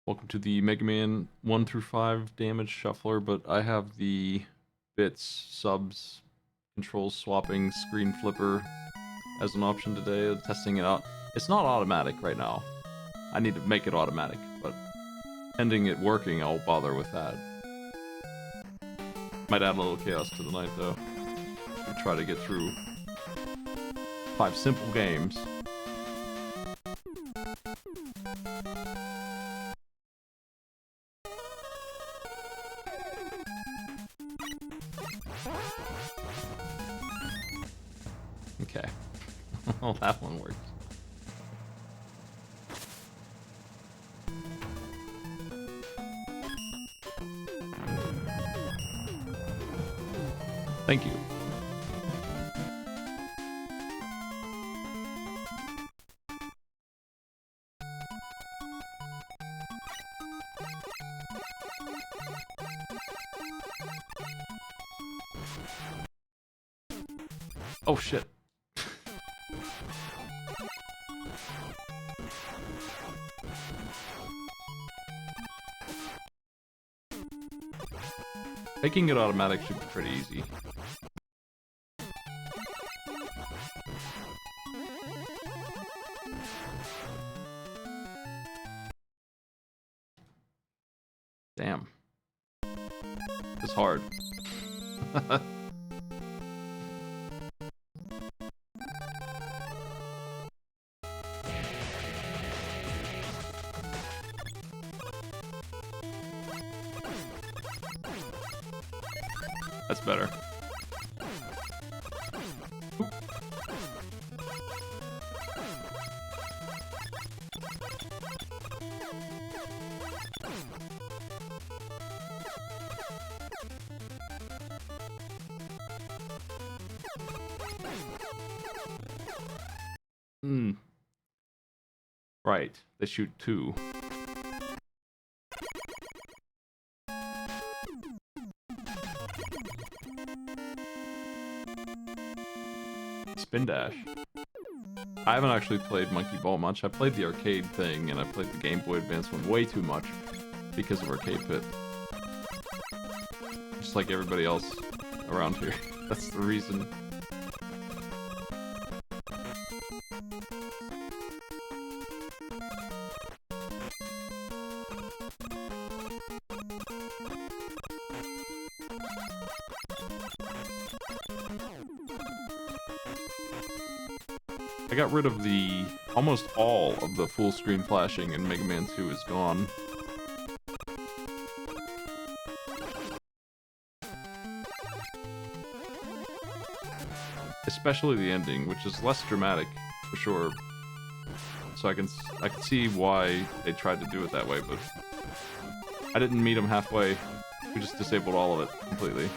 Welcome to the Mega Man 1 through 5 damage shuffler, but I have the bits, subs, controls swapping, screen flipper as an option today, testing it out. It's not automatic right now. I need to make it automatic, but pending it working, I'll bother with that. Might add a little chaos to the night though. I'll try to get through 5 simple games. Okay. Well, that one works. Thank you. Oh shit. Making it automatic should be pretty easy. Damn. It's hard. That's better. Oop. Right, they shoot two. Spin dash. I haven't actually played Monkey Ball much. I played the arcade thing, and I played the Game Boy Advance one way too much because of Arcade Pit. Just like everybody else around here. That's the reason. I got rid of almost all of the full screen flashing in Mega Man 2 is gone. Especially the ending, which is less dramatic, for sure. So I can see why they tried to do it that way, but I didn't meet them halfway. We just disabled all of it completely.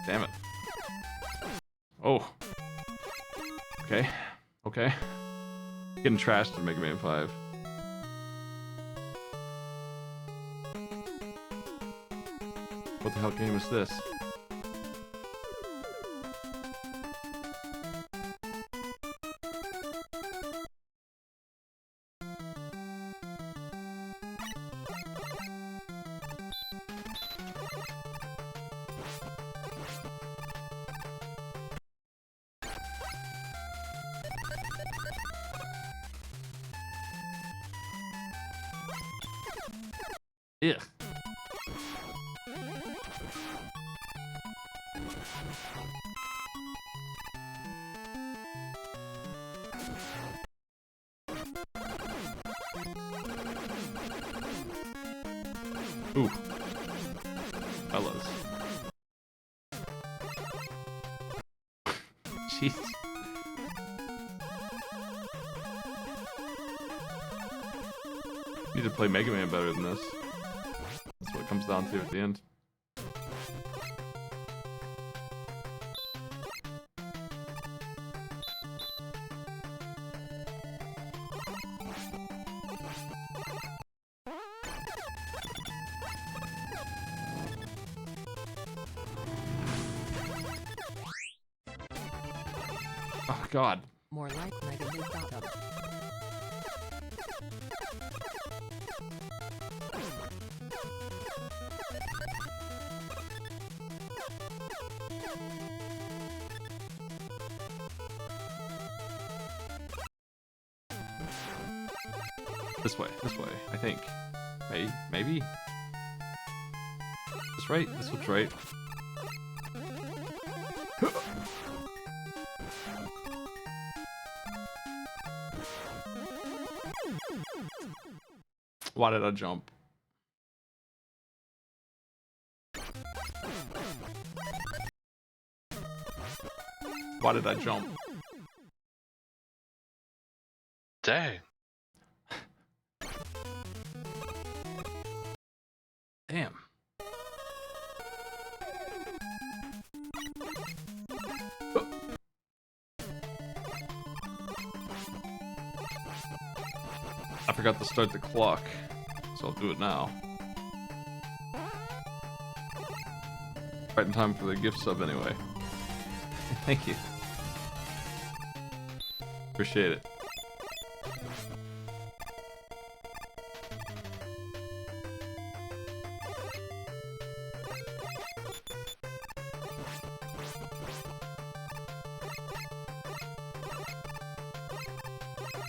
Damn it. Oh. Okay. Okay. Getting trashed in Mega Man 5. What the hell game is this? Ugh. Ooh. Fellas. Jeez. Need to play Mega Man better than this. That's what it comes down to at the end. Oh god. More like negative bottom. This way, I think. Maybe? This right? This looks right. Why did I jump? Why did I jump? Dang. Damn. I forgot to start the clock, so I'll do it now. Right in time for the gift sub anyway. Thank you. Appreciate it.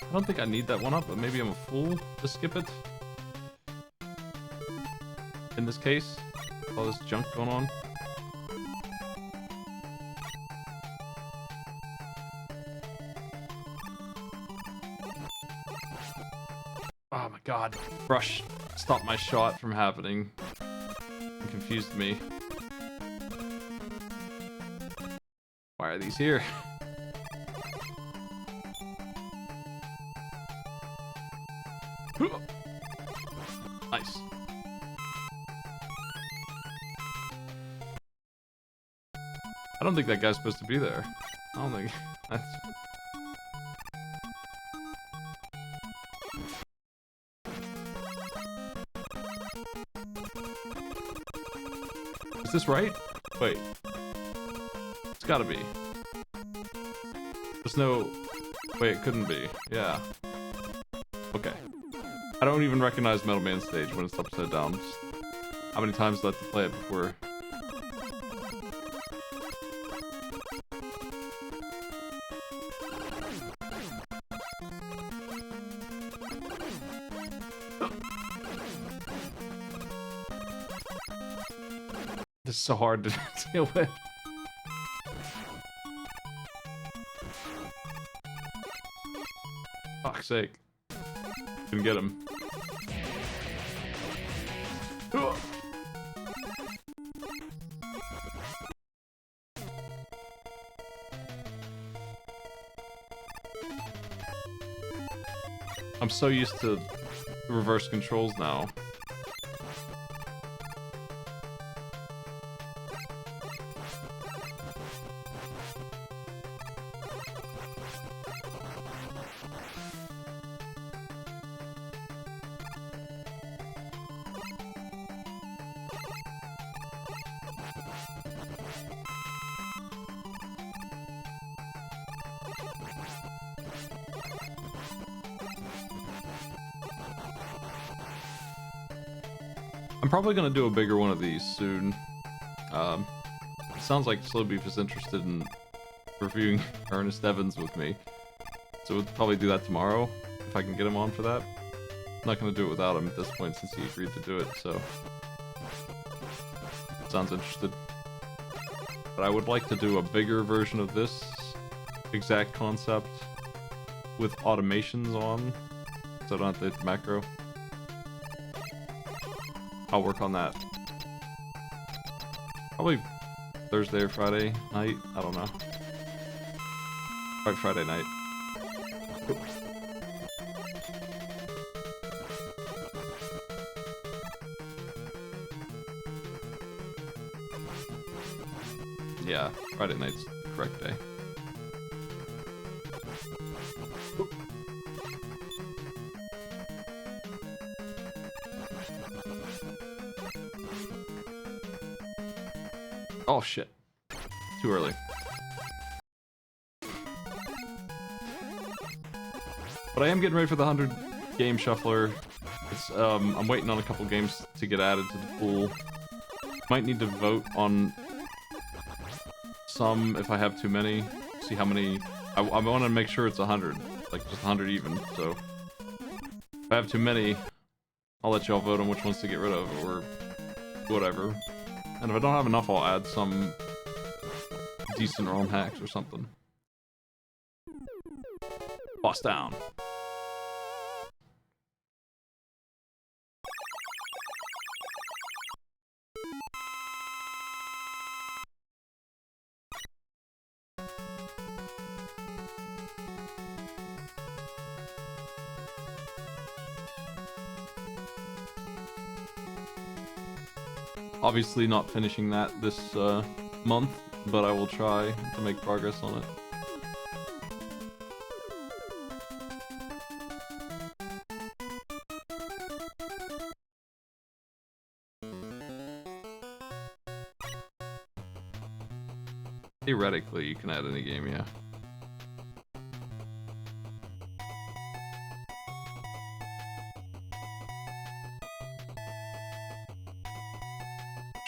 I don't think I need that one up, but maybe I'm a fool to skip it. In this case, all this junk going on. Oh my god. Brush stopped my shot from happening. It confused me. Why are these here? Nice. I don't think that guy's supposed to be there. I don't think that's... Is this right? Wait. It's gotta be. There's no... Wait, it couldn't be. Yeah. Okay. I don't even recognize Metal Man stage when it's upside down. Just how many times do I have to play it before? This is so hard to deal with. Fuck's sake. Can get him. I'm so used to the reverse controls now. I'm probably gonna do a bigger one of these soon. It sounds like Slow Beef is interested in reviewing Ernest Evans with me, so we'll probably do that tomorrow if I can get him on for that. I'm not gonna do it without him at this point since he agreed to do it, so sounds interested. But I would like to do a bigger version of this exact concept with automations on, so I don't have to hit the macro. I'll work on that. Probably Thursday or Friday night. I don't know. Probably Friday night. Ooh. Yeah, Friday night's the correct day. Ooh. Oh shit. Too early. But I am getting ready for the 100 game shuffler. It's I'm waiting on a couple games to get added to the pool. Might need to vote on some if I have too many. See how many. I want to make sure it's 100, like just 100 even. So if I have too many, I'll let y'all vote on which ones to get rid of or whatever. And if I don't have enough, I'll add some decent ROM hacks or something. Boss down. Obviously not finishing that this month, but I will try to make progress on it. Theoretically, you can add any game, yeah.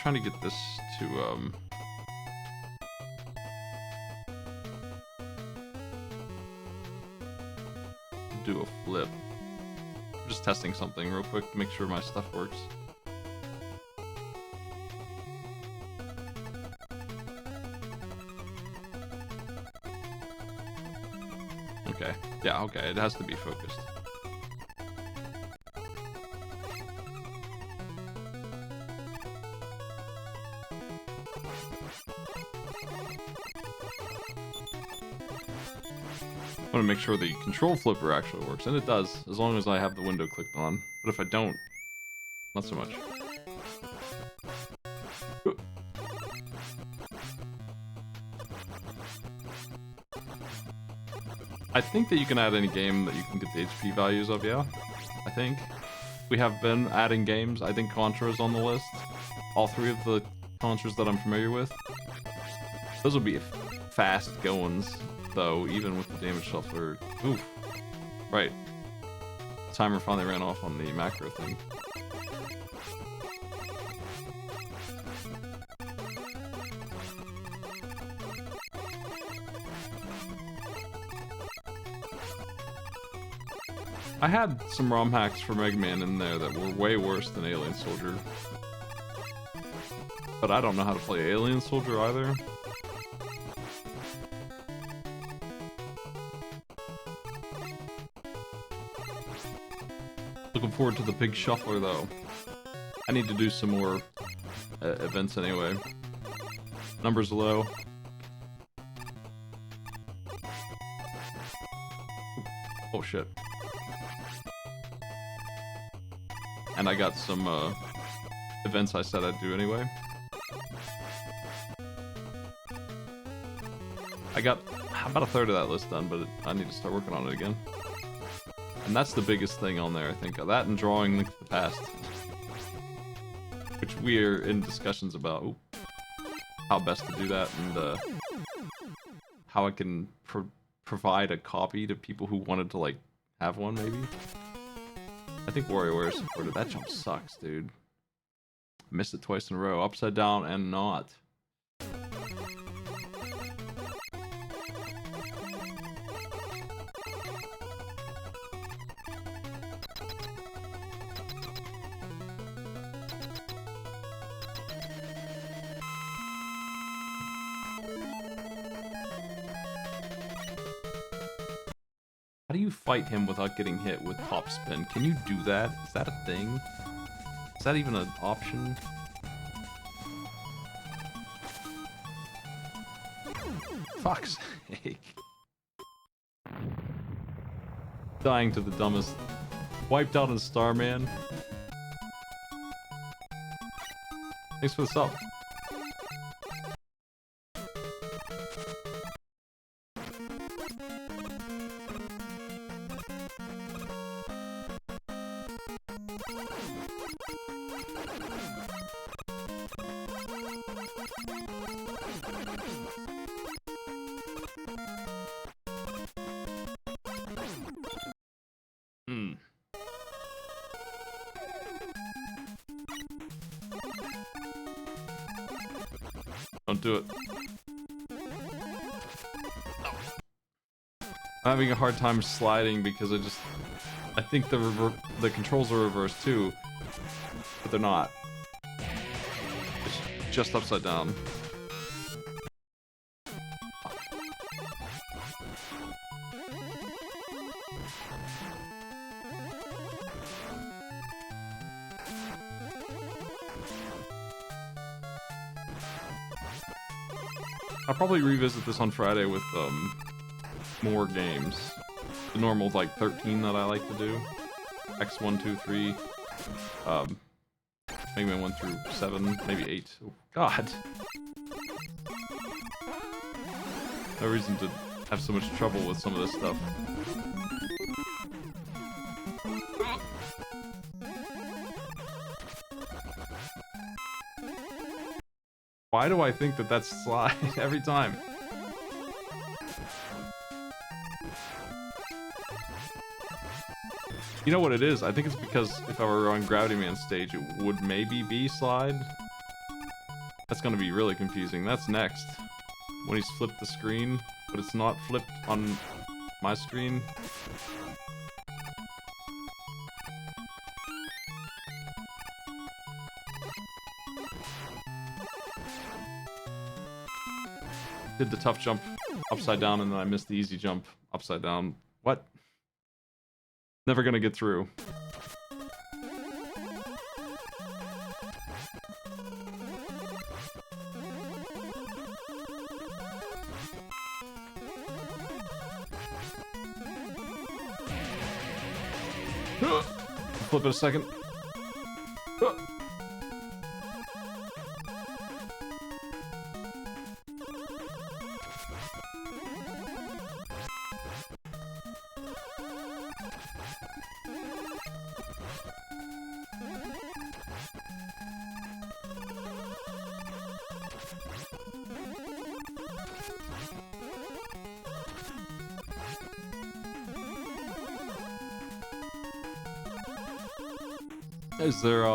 Trying to get this to do a flip. I'm just testing something real quick to make sure my stuff works. Okay. Yeah, okay, it has to be focused. I want to make sure the control flipper actually works, and it does, as long as I have the window clicked on. But if I don't, not so much. I think that you can add any game that you can get the HP values of, yeah. I think. We have been adding games. I think Contra is on the list. All three of the Contras that I'm familiar with. Those will be fast goings, though, even with the damage shuffler. Oof. Right. The timer finally ran off on the macro thing. I had some ROM hacks for Mega Man in there that were way worse than Alien Soldier. But I don't know how to play Alien Soldier either. Looking forward to the big shuffler though. I need to do some more events anyway. Numbers low. Oh shit. And I got some events I said I'd do anyway. I got about a third of that list done, but I need to start working on it again. And that's the biggest thing on there, I think. That and drawing Link to the Past. Which we're in discussions about how best to do that and how I can provide a copy to people who wanted to, like, have one, maybe. I think WarioWare supported. That jump sucks, dude. Missed it twice in a row. Upside down and not. How do you fight him without getting hit with top spin? Can you do that? Is that a thing? Is that even an option? Fuck's sake. Dying to the dumbest. Wiped out in Starman. Thanks for the sub. Hmm. Don't do it. I'm having a hard time sliding because I think the controls are reversed too, but they're not. It's just upside down. I'll probably revisit this on Friday with more games. The normal like 13 that I like to do. X1, 2, 3. Mega Man 1 through 7, maybe 8. Oh, God. No reason to have so much trouble with some of this stuff. Why do I think that that's slide every time? You know what it is? I think it's because if I were on Gravity Man's stage, it would maybe be slide. That's gonna be really confusing. That's next. When he's flipped the screen, but it's not flipped on my screen. Did the tough jump upside down and then I missed the easy jump upside down. What? Never gonna get through. Flip it a second. Is there,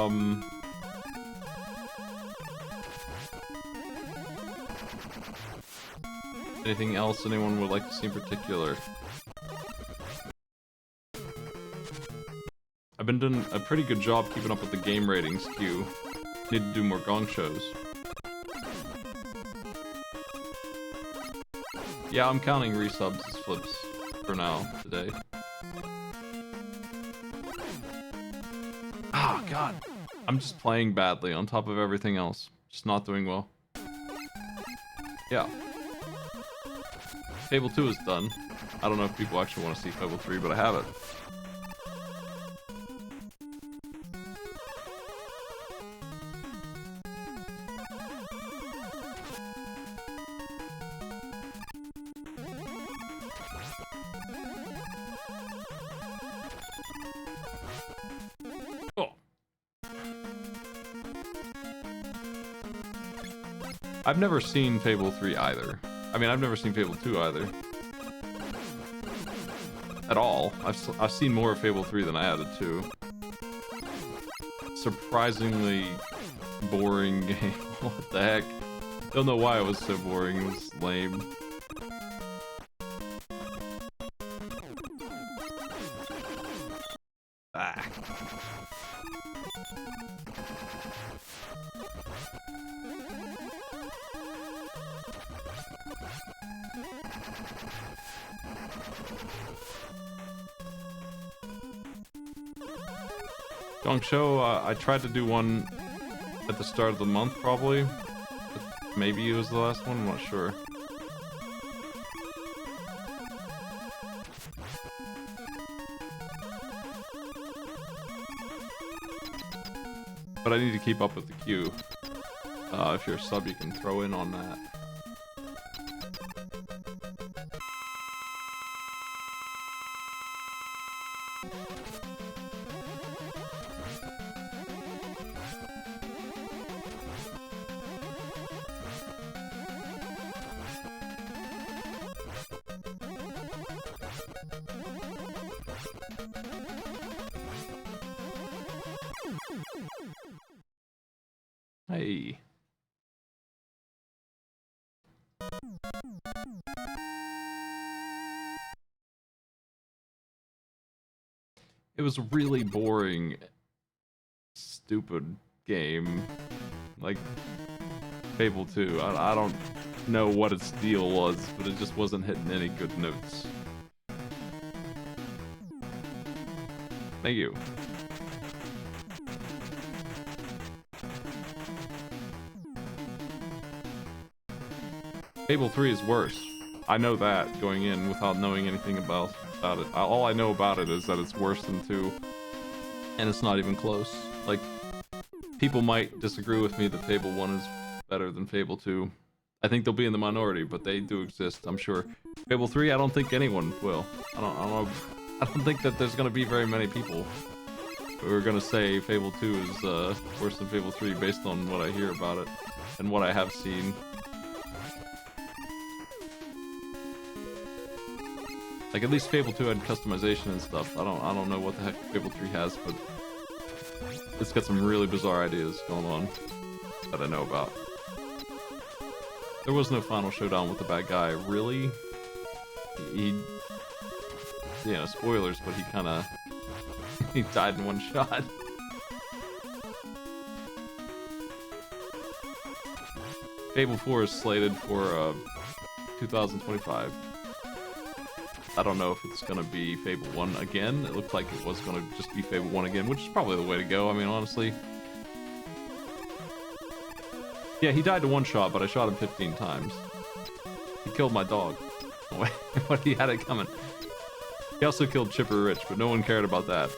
anything else anyone would like to see in particular? I've been doing a pretty good job keeping up with the game ratings queue. Need to do more gong shows. Yeah, I'm counting resubs as flips for now, today. Ah, God. I'm just playing badly on top of everything else. Just not doing well. Yeah. Fable 2 is done. I don't know if people actually want to see Fable 3, but I have it. I've never seen Fable 3 either. I mean, I've never seen Fable 2 either. At all. I've seen more of Fable 3 than I added 2. Surprisingly boring game. What the heck? Don't know why it was so boring. It was lame. Ah. Gong Show, I tried to do one at the start of the month, probably. Maybe it was the last one, I'm not sure. But I need to keep up with the queue. If you're a sub, you can throw in on that. Hey. It was a really boring, stupid game. Like Fable 2. I don't know what its deal was, but it just wasn't hitting any good notes. Thank you. Fable 3 is worse. I know that going in without knowing anything about it. All I know about it is that it's worse than 2. And it's not even close. Like, people might disagree with me that Fable 1 is better than Fable 2. I think they'll be in the minority, but they do exist, I'm sure. Fable 3, I don't think anyone will. I don't think that there's gonna be very many people who are gonna say Fable 2 is worse than Fable 3 based on what I hear about it and what I have seen. Like, at least Fable 2 had customization and stuff. I don't know what the heck Fable 3 has, but it's got some really bizarre ideas going on that I know about. There was no final showdown with the bad guy, really. He you know, spoilers, but he kinda he died in one shot. Fable 4 is slated for 2025. I don't know if it's gonna be Fable 1 again. It looked like it was gonna just be Fable 1 again, which is probably the way to go. I mean, honestly. Yeah, he died to one shot, but I shot him 15 times. He killed my dog. But he had it coming. He also killed Chipper Rich, but no one cared about that.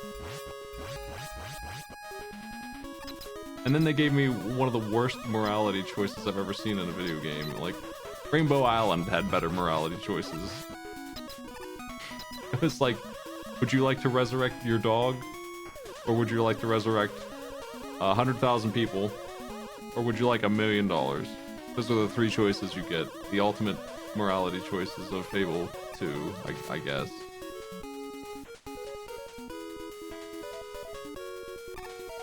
And then they gave me one of the worst morality choices I've ever seen in a video game. Like, Rainbow Island had better morality choices. It was like, would you like to resurrect your dog? Or would you like to resurrect 100,000 people? Or would you like $1 million? Those are the three choices you get. The ultimate morality choices of Fable 2, I guess.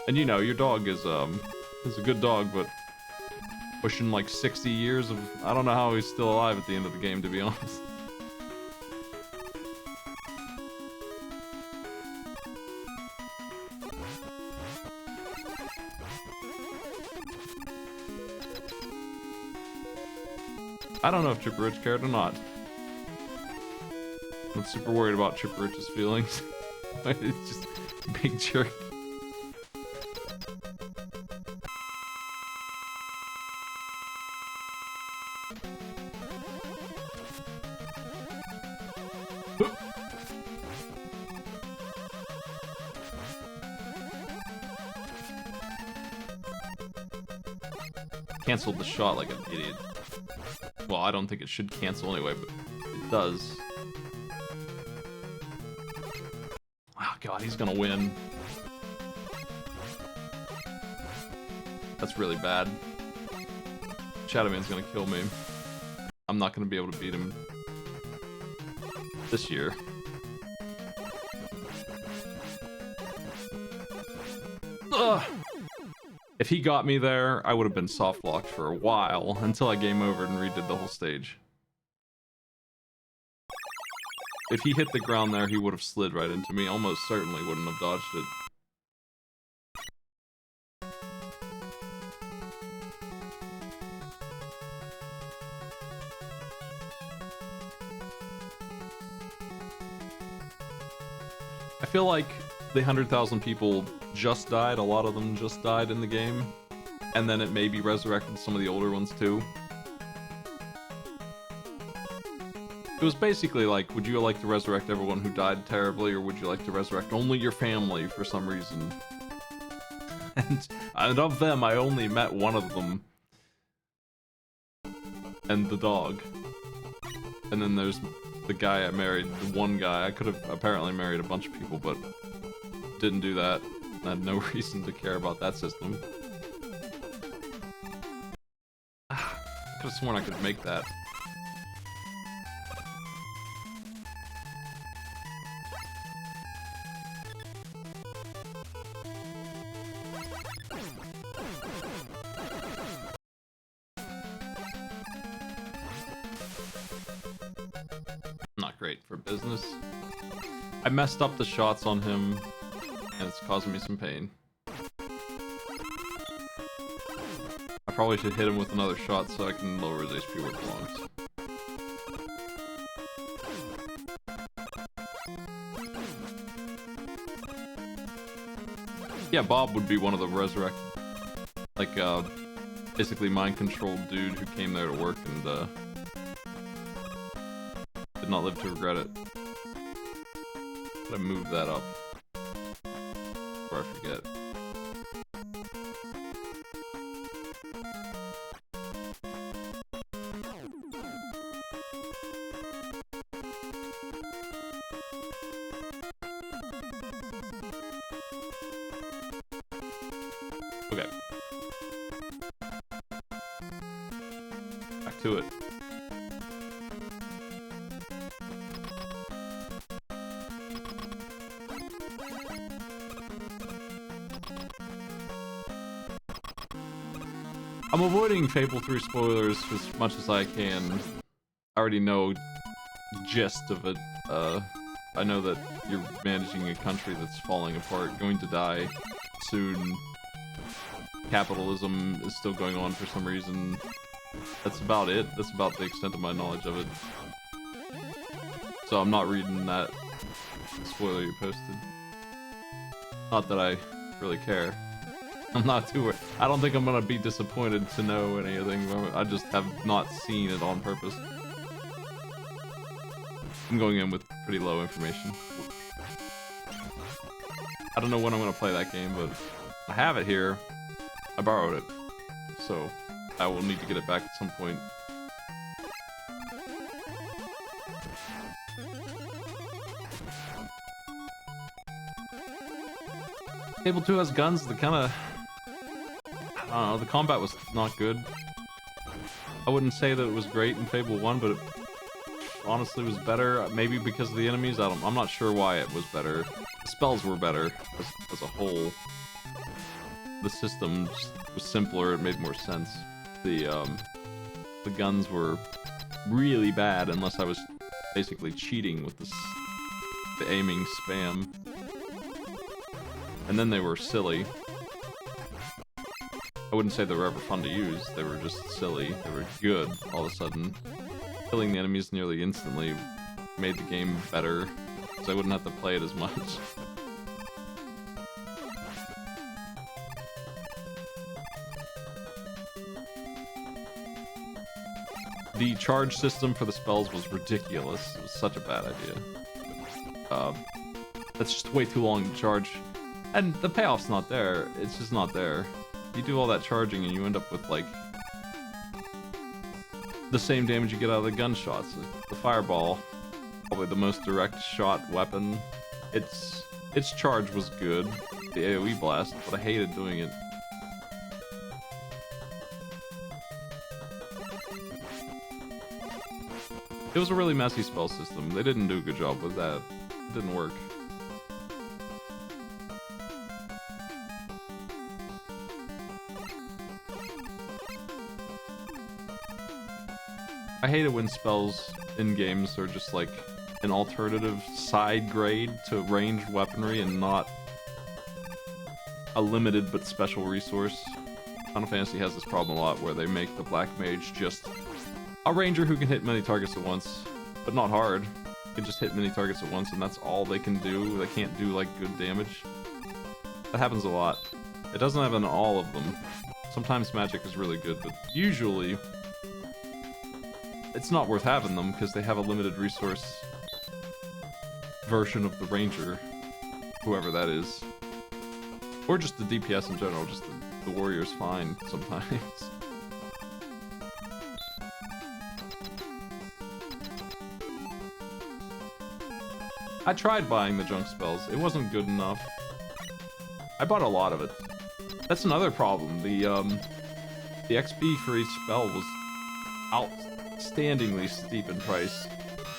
And you know, your dog is a good dog, but pushing like 60 years of... I don't know how he's still alive at the end of the game, to be honest. I don't know if Chipper Rich cared or not. I'm super worried about Chipper Rich's feelings. It's just a big jerk. Canceled the shot like an idiot. Well, I don't think it should cancel anyway, but it does. Oh god, he's gonna win. That's really bad. Shadowman's gonna kill me. I'm not gonna be able to beat him this year. Ugh. If he got me there, I would have been soft locked for a while until I game over and redid the whole stage. If he hit the ground there, he would have slid right into me. Almost certainly wouldn't have dodged it. I feel like the 100,000 people just died. A lot of them just died in the game. And then it maybe resurrected some of the older ones too. It was basically like, would you like to resurrect everyone who died terribly, or would you like to resurrect only your family for some reason? And of them, I only met one of them. And the dog. And then there's the guy I married, the one guy. I could have apparently married a bunch of people, but didn't do that. I had no reason to care about that system. I could have sworn I could make that. business. I messed up the shots on him, and it's causing me some pain. I probably should hit him with another shot so I can lower his HP where it belongs. Yeah, Bob would be one of the resurrected, like, basically mind-controlled dude who came there to work and, did not live to regret it. Gotta move that up before I forget. Okay. Back to it. I'm avoiding Fable 3 spoilers as much as I can. I already know the gist of it. I know that you're managing a country that's falling apart, going to die soon. Capitalism is still going on for some reason. That's about it. That's about the extent of my knowledge of it. So I'm not reading that spoiler you posted. Not that I really care. I'm not too worried. I don't think I'm gonna be disappointed to know anything. I just have not seen it on purpose. I'm going in with pretty low information. I don't know when I'm gonna play that game, but I have it here. I borrowed it, so I will need to get it back at some point. Fable 2 has guns that kind of... I don't know, the combat was not good. I wouldn't say that it was great in Fable 1, but it honestly was better. Maybe because of the enemies, I'm not sure why it was better. The spells were better as a whole. The system was simpler, it made more sense. The guns were really bad unless I was basically cheating with the aiming spam. And then they were silly. I wouldn't say they were ever fun to use, they were just silly. They were good all of a sudden. Killing the enemies nearly instantly made the game better, so I wouldn't have to play it as much. The charge system for the spells was ridiculous. It was such a bad idea. That's just way too long to charge. And the payoff's not there. It's just not there. You do all that charging and you end up with, like, the same damage you get out of the gunshots. The fireball, probably the most direct shot weapon. Its charge was good, the AoE blast, but I hated doing it. It was a really messy spell system. They didn't do a good job with that. It didn't work. I hate it when spells in games are just like an alternative side grade to ranged weaponry and not a limited but special resource. Final Fantasy has this problem a lot where they make the Black Mage just a ranger who can hit many targets at once, but not hard. He can just hit many targets at once and that's all they can do. They can't do like good damage. That happens a lot. It doesn't happen in all of them. Sometimes magic is really good, but usually it's not worth having them because they have a limited resource version of the ranger, whoever that is. Or just the DPS in general, just the warrior's fine sometimes. I tried buying the junk spells, it wasn't good enough. I bought a lot of it. That's another problem, the XP for each spell was outstandingly steep in price.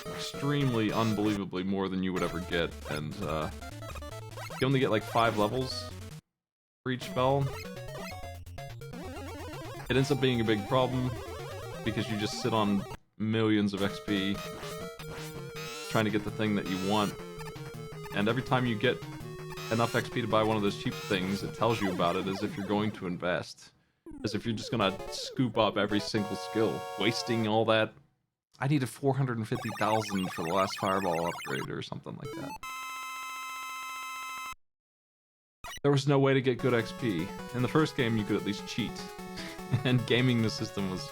Extremely, unbelievably more than you would ever get, and you only get like 5 levels for each spell. It ends up being a big problem because you just sit on millions of XP trying to get the thing that you want. And every time you get enough XP to buy one of those cheap things, it tells you about it as if you're going to invest. As if you're just gonna scoop up every single skill. Wasting all that. I needed 450,000 for the last fireball upgrade or something like that. There was no way to get good XP. In the first game, you could at least cheat. And gaming the system was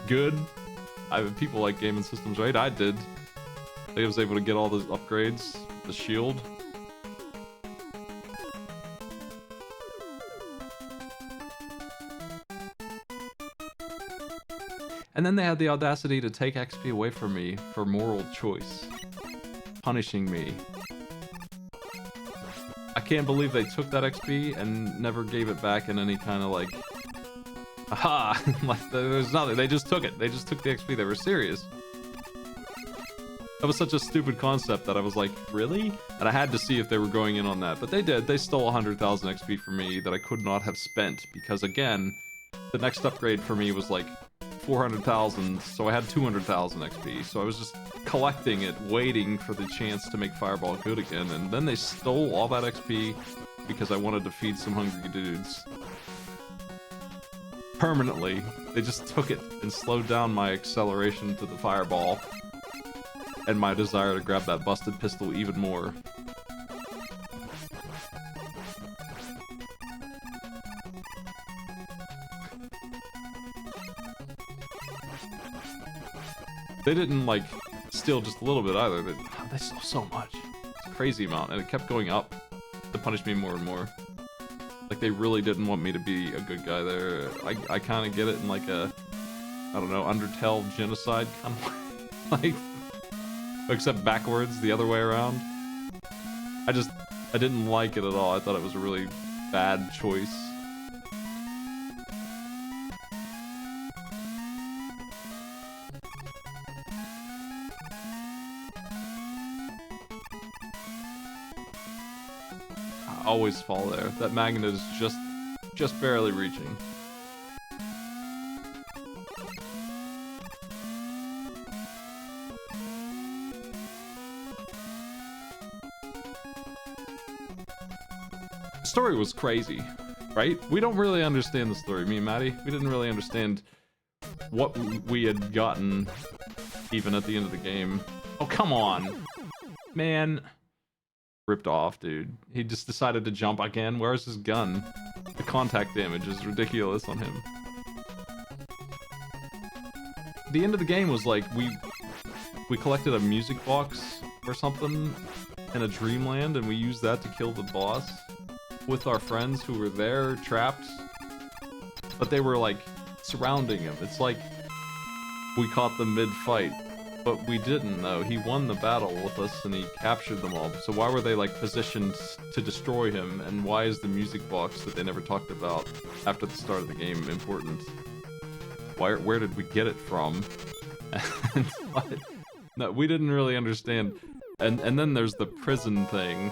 good. People like gaming systems, right? I did. I was able to get all the upgrades. The shield. And then they had the audacity to take XP away from me for moral choice. Punishing me. I can't believe they took that XP and never gave it back in any kind of like... Aha! Like, there's nothing. They just took it. They just took the XP. They were serious. That was such a stupid concept that I was like, really? And I had to see if they were going in on that. But they did. They stole 100,000 XP from me that I could not have spent. Because again, the next upgrade for me was like 400,000. So I had 200,000 XP. So I was just collecting it, waiting for the chance to make Fireball good again. And then they stole all that XP because I wanted to feed some hungry dudes. Permanently. They just took it and slowed down my acceleration to the Fireball. And my desire to grab that busted pistol even more. They didn't, like, steal just a little bit either. They stole so much. It's a crazy amount, and it kept going up to punish me more and more. Like, they really didn't want me to be a good guy there. I kind of get it in, like, a, I don't know, Undertale genocide kind of way. Like... Except backwards, the other way around. I didn't like it at all. I thought it was a really bad choice. I always fall there. That magnet is just barely reaching. Story was crazy, right? We don't really understand the story, me and Maddie. We didn't really understand what we had gotten even at the end of the game. Oh, come on. Man. Ripped off, dude. He just decided to jump again. Where's his gun? The contact damage is ridiculous on him. The end of the game was like, we collected a music box or something in a dreamland, and we used that to kill the boss. With our friends who were there, trapped. But they were, like, surrounding him. It's like we caught them mid-fight. But we didn't, though. He won the battle with us, and he captured them all. So why were they, like, positioned to destroy him? And why is the music box that they never talked about after the start of the game important? Where did we get it from? No, we didn't really understand. And then there's the prison thing.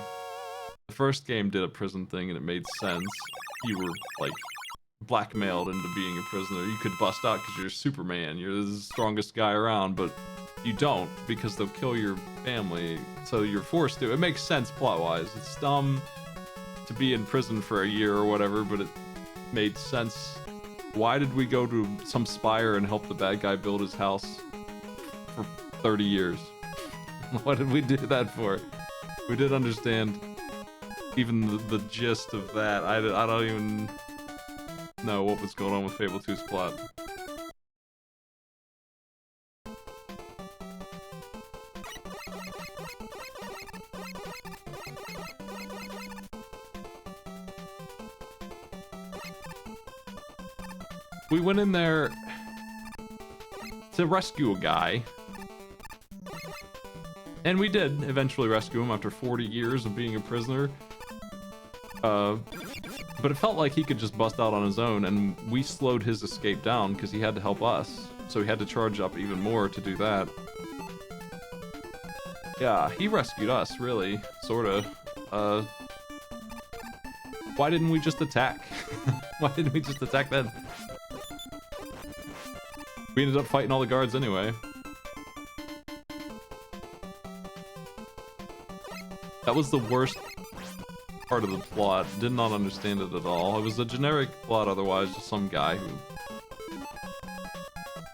The first game did a prison thing and it made sense. You were, like, blackmailed into being a prisoner. You could bust out because you're Superman. You're the strongest guy around, but you don't because they'll kill your family. So you're forced to. It makes sense plot-wise. It's dumb to be in prison for a year or whatever, but it made sense. Why did we go to some spire and help the bad guy build his house for 30 years? What did we do that for? We did understand even the gist of that. I don't even know what was going on with Fable 2's plot. We went in there to rescue a guy. And we did eventually rescue him after 40 years of being a prisoner. But it felt like he could just bust out on his own, and we slowed his escape down because he had to help us. So he had to charge up even more to do that. Yeah, he rescued us, really. Sorta. Why didn't we just attack? Why didn't we just attack then? We ended up fighting all the guards anyway. That was the worst part of the plot. Did not understand it at all. It was a generic plot otherwise, just some guy who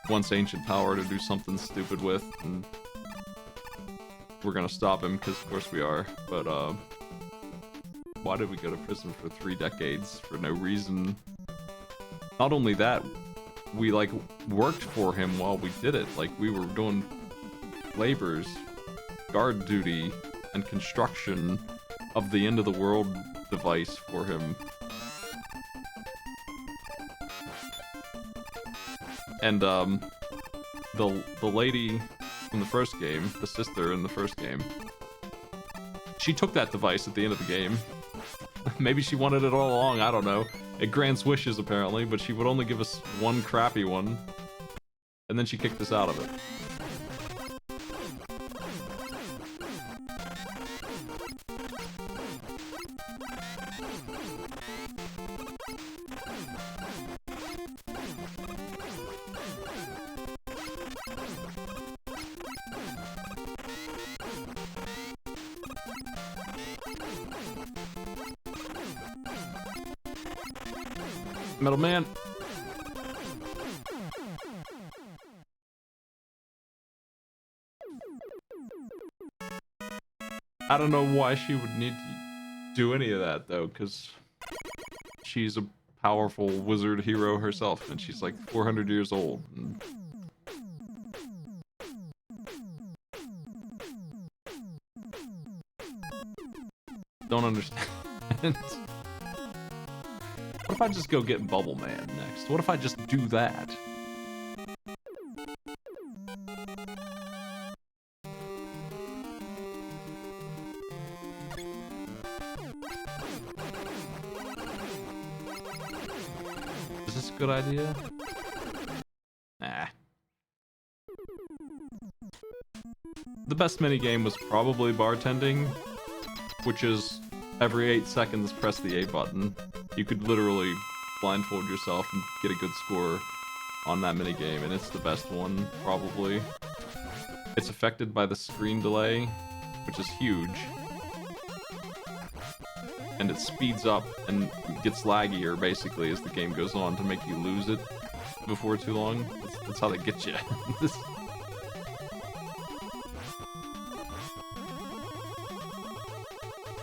wants ancient power to do something stupid with, and we're gonna stop him, because of course we are. But, why did we go to prison for 3 decades for no reason? Not only that, we, like, worked for him while we did it. Like, we were doing labors, guard duty, and construction of the end of the world device for him. And, the lady from the first game, the sister in the first game, she took that device at the end of the game. Maybe she wanted it all along, I don't know. It grants wishes, apparently, but she would only give us one crappy one. And then she kicked us out of it. Metal Man. I don't know why she would need to do any of that, though, because she's a powerful wizard hero herself, and she's like 400 years old. And don't understand. What if I just go get Bubble Man next? What if I just do that? Is this a good idea? Nah. The best minigame was probably bartending, which is every 8 seconds press the A button. You could literally blindfold yourself and get a good score on that minigame, and it's the best one, probably. It's affected by the screen delay, which is huge. And it speeds up and gets laggier, basically, as the game goes on to make you lose it before too long. That's how they get you.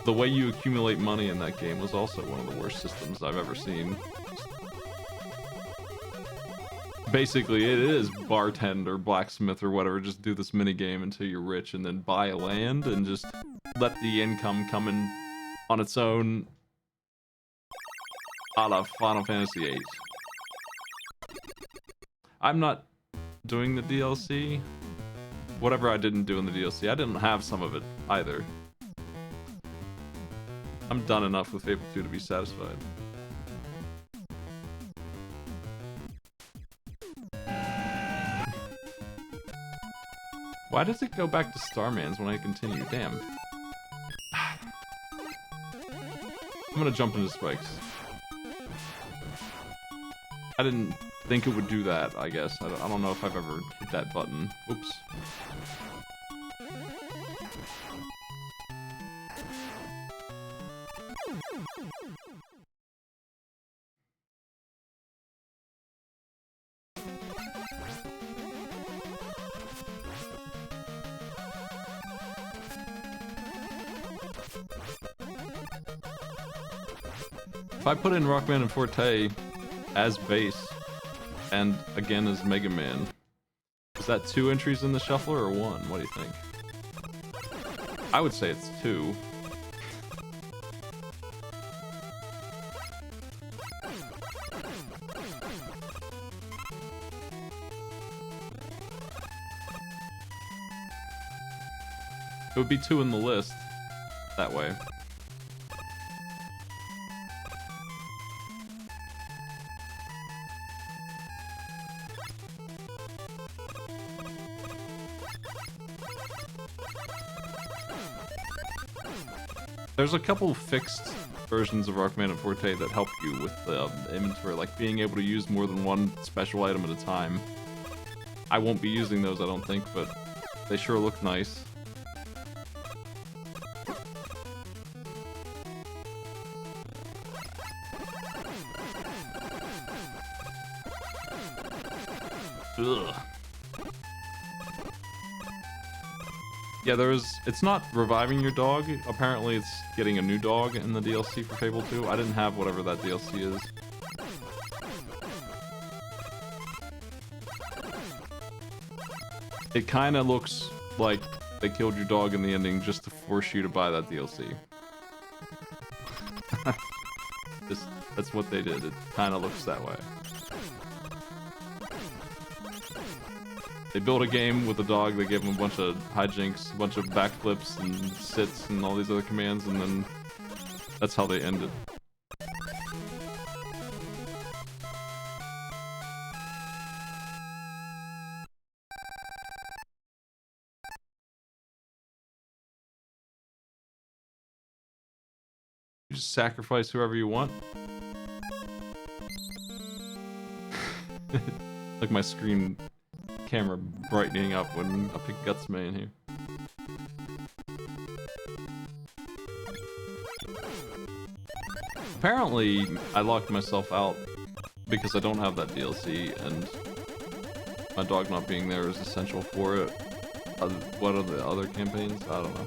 The way you accumulate money in that game was also one of the worst systems I've ever seen. Basically, it is bartend or blacksmith or whatever. Just do this mini game until you're rich, and then buy a land and just let the income come in on its own, a la Final Fantasy VIII. I'm not doing the DLC. Whatever I didn't do in the DLC, I didn't have some of it either. I'm done enough with Fable 2 to be satisfied. Why does it go back to Starman's when I continue? Damn. I'm gonna jump into spikes. I didn't think it would do that, I guess. I don't know if I've ever hit that button. Oops. If I put in Rockman and Forte as bass, and again as Mega Man, is that 2 entries in the shuffler or 1? What do you think? I would say it's 2. It would be 2 in the list, that way. There's a couple fixed versions of Rockman and Forte that help you with the inventory, like being able to use more than one special item at a time. I won't be using those, I don't think, but they sure look nice. Ugh. Yeah, it's not reviving your dog. Apparently it's getting a new dog in the DLC for Fable 2. I didn't have whatever that DLC is. It kind of looks like they killed your dog in the ending just to force you to buy that DLC. That's what they did. It kind of looks that way. They built a game with a dog, they gave him a bunch of hijinks, a bunch of backflips and sits and all these other commands, and then that's how they ended. You just sacrifice whoever you want. Like my screen camera brightening up when I pick Gutsman in here. Apparently, I locked myself out because I don't have that DLC, and my dog not being there is essential for it. What are the other campaigns? I don't know.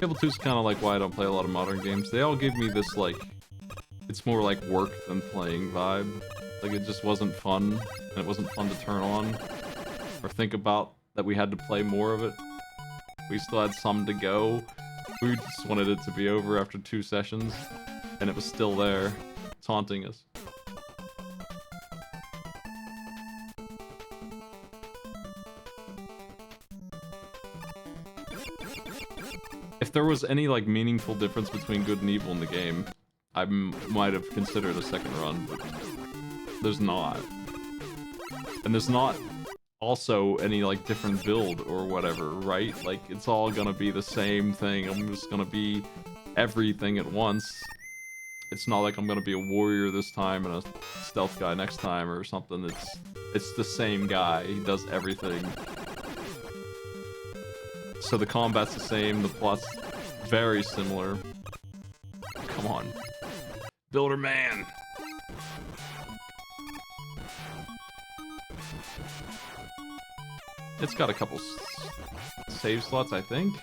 Fable 2 is kind of like why I don't play a lot of modern games. They all give me this, like, it's more like work than playing vibe. Like, it just wasn't fun, and it wasn't fun to turn on or think about that we had to play more of it. We still had some to go. We just wanted it to be over after 2 sessions, and it was still there, taunting us. If there was any, like, meaningful difference between good and evil in the game, I might have considered a second run, but there's not. And there's not also any, like, different build or whatever, right? Like, it's all gonna be the same thing. I'm just gonna be everything at once. It's not like I'm gonna be a warrior this time and a stealth guy next time or something. It's the same guy. He does everything. So the combat's the same, the plot's very similar. Come on. Builder man! It's got a couple save slots, I think?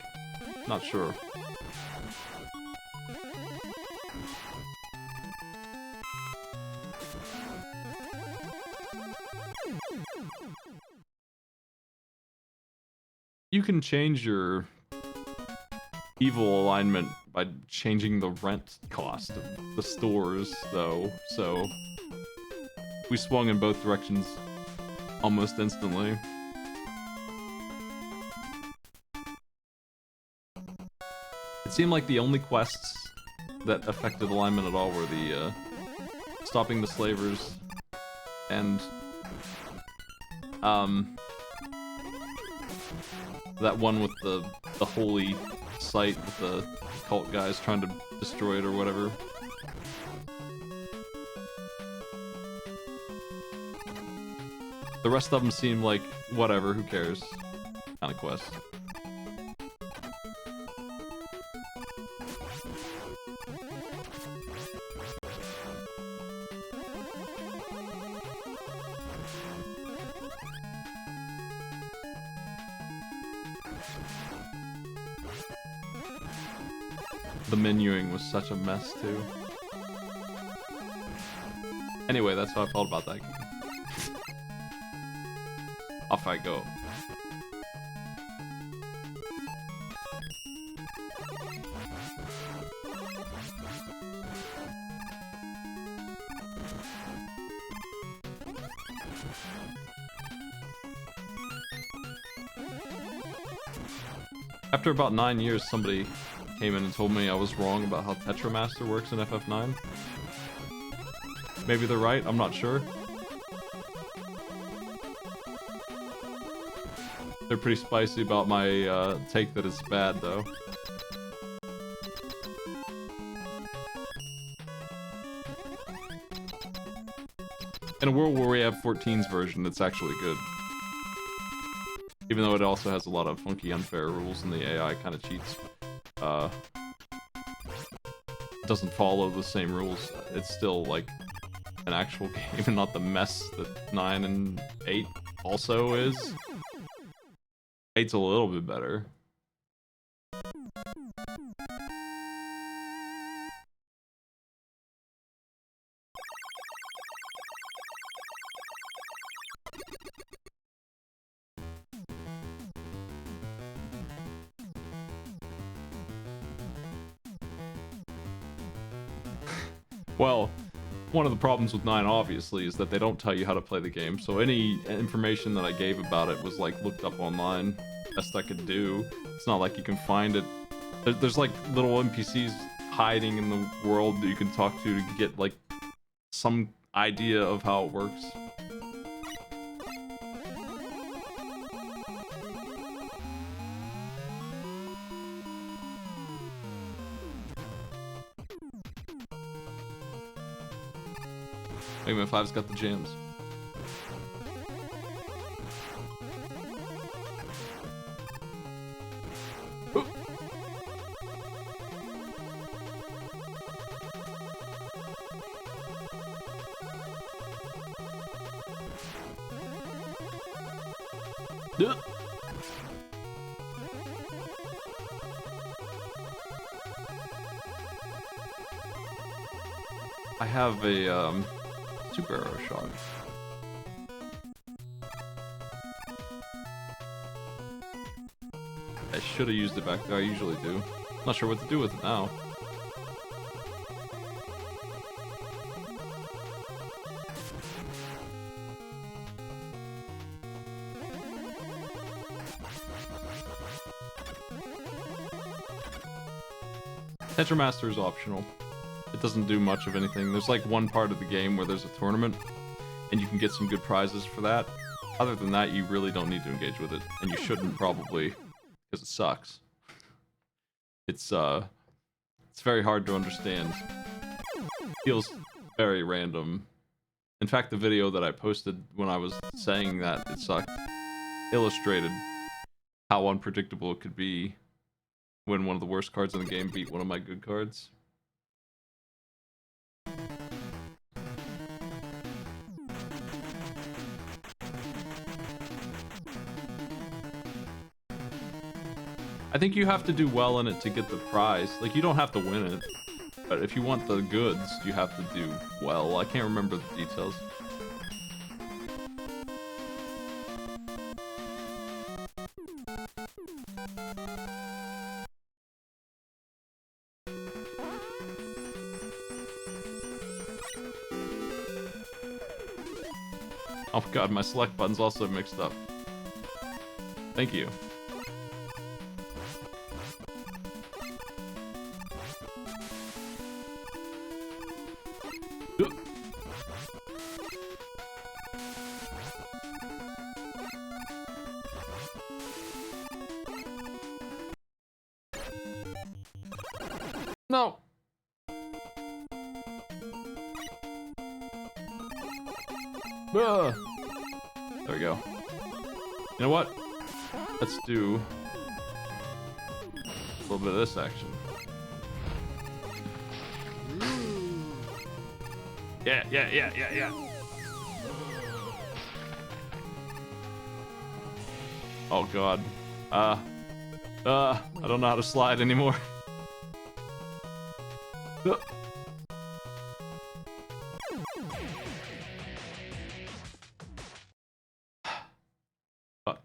Not sure. You can change your evil alignment by changing the rent cost of the stores, though, so we swung in both directions almost instantly. It seemed like the only quests that affected alignment at all were the stopping the slavers and that one with the holy site with the cult guys trying to destroy it or whatever. The rest of them seem like whatever, who cares kind of quest. The menuing was such a mess, too. Anyway, that's how I felt about that game. Off I go. After about 9 years, somebody came in and told me I was wrong about how Tetramaster works in FF9. Maybe they're right, I'm not sure. They're pretty spicy about my take that it's bad, though. In a world where we have 14's version, it's actually good. Even though it also has a lot of funky, unfair rules and the AI kind of cheats. Doesn't follow the same rules. It's still like an actual game and not the mess that 9 and 8 also is. 8's a little bit better. Well, one of the problems with 9 obviously is that they don't tell you how to play the game, so any information that I gave about it was like looked up online, best I could do. It's not like you can find it. There's like little NPCs hiding in the world that you can talk to get like some idea of how it works. Mega Man 5's got the jams. Ooh. Yeah. I have a super arrow shot. I should have used it back there. I usually do. Not sure what to do with it now. Tetramaster is optional. It doesn't do much of anything. There's like one part of the game where there's a tournament, and you can get some good prizes for that. Other than that, you really don't need to engage with it, and you shouldn't probably, because it sucks. It's very hard to understand. Feels very random. In fact, the video that I posted when I was saying that it sucked illustrated how unpredictable it could be when one of the worst cards in the game beat one of my good cards. I think you have to do well in it to get the prize. Like, you don't have to win it. But if you want the goods, you have to do well. I can't remember the details. Oh god, my select button's also mixed up. Thank you. No. There we go. You know what? Let's do a little bit of this action. Yeah. Oh god. I don't know how to slide anymore. Fuck.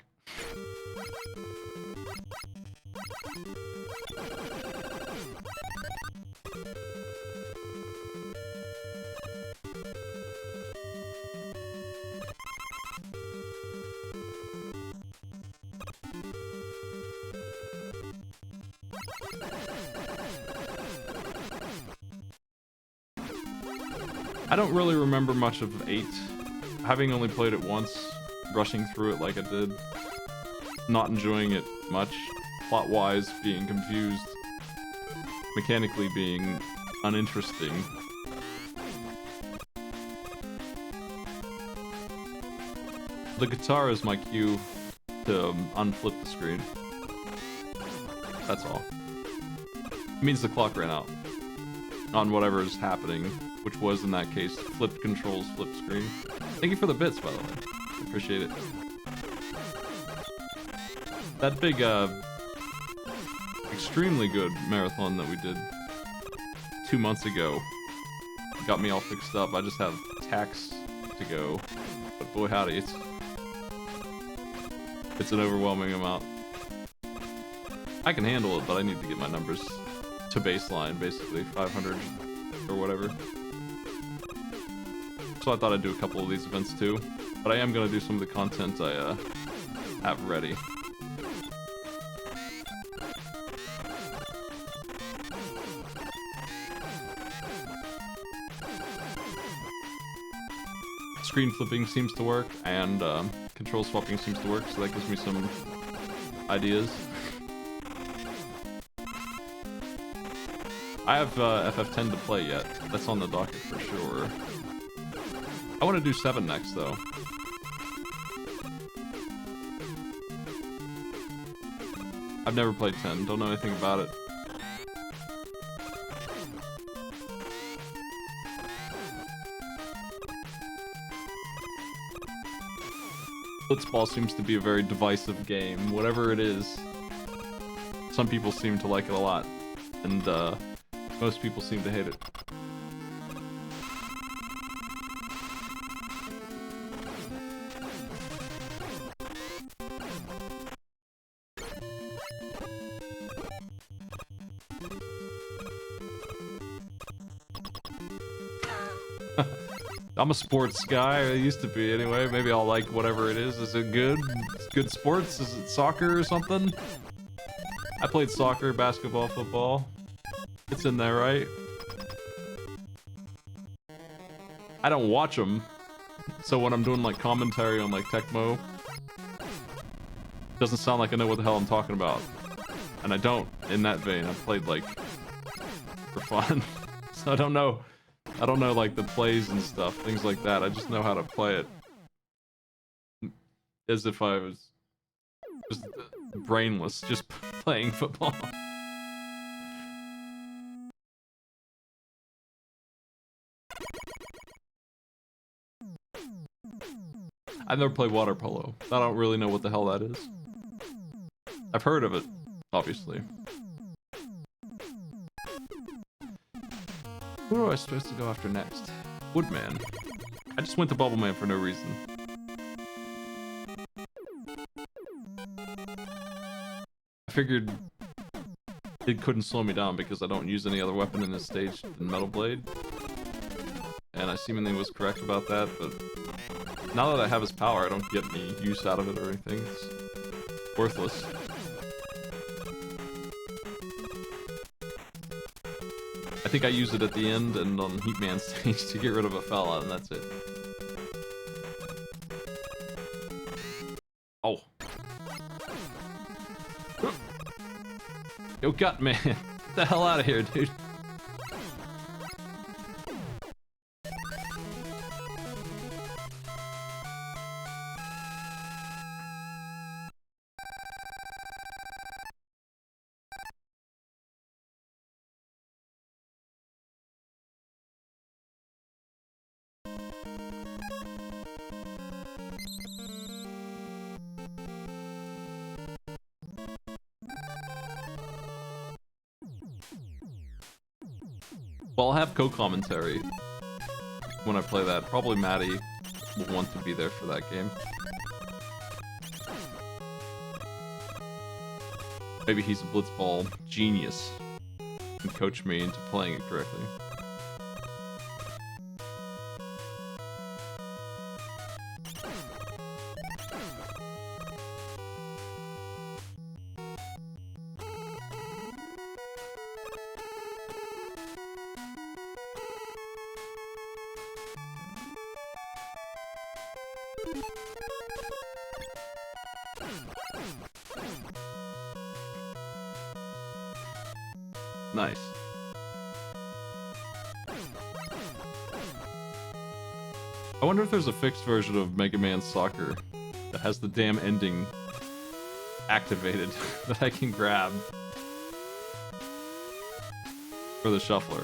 I don't really remember much of 8, having only played it once, rushing through it like I did, not enjoying it much, plot-wise being confused, mechanically being uninteresting. The guitar is my cue to unflip the screen. That's all. It means the clock ran out on whatever is happening, which was in that case flipped controls, flip screen. Thank you for the bits, by the way. Appreciate it. That big, extremely good marathon that we did 2 months ago got me all fixed up. I just have tax to go, but boy howdy, it's an overwhelming amount. I can handle it, but I need to get my numbers to baseline, basically 500 or whatever. So I thought I'd do a couple of these events too, but I am gonna do some of the content I have ready. Screen flipping seems to work, and control swapping seems to work, so that gives me some ideas. I have FF10 to play yet. That's on the docket for sure. I want to do 7 next, though. I've never played 10, don't know anything about it. Blitzball seems to be a very divisive game. Whatever it is, some people seem to like it a lot, and most people seem to hate it. I'm a sports guy. I used to be anyway. Maybe I'll like whatever it is. Is it good? It's good sports? Is it soccer or something? I played soccer, basketball, football. It's in there, right? I don't watch them. So when I'm doing like commentary on like Tecmo, it doesn't sound like I know what the hell I'm talking about. And I don't, in that vein. I played like for fun. So I don't know like the plays and stuff, things like that. I just know how to play it as if I was just brainless, just playing football. I've never played water polo. I don't really know what the hell that is. I've heard of it, obviously. Who am I supposed to go after next? Woodman. I just went to Bubbleman for no reason. I figured it couldn't slow me down because I don't use any other weapon in this stage than Metal Blade. And I seemingly was correct about that, but now that I have his power, I don't get any use out of it or anything. It's worthless. I think I use it at the end and on Heatman stage to get rid of a fella, and that's it. Oh. Yo, Gut Man. Get the hell out of here, dude. Well, I'll have co-commentary when I play that. Probably Maddie will want to be there for that game. Maybe he's a blitzball genius and coach me into playing it correctly. Nice. I wonder if there's a fixed version of Mega Man Soccer that has the damn ending activated that I can grab for the shuffler.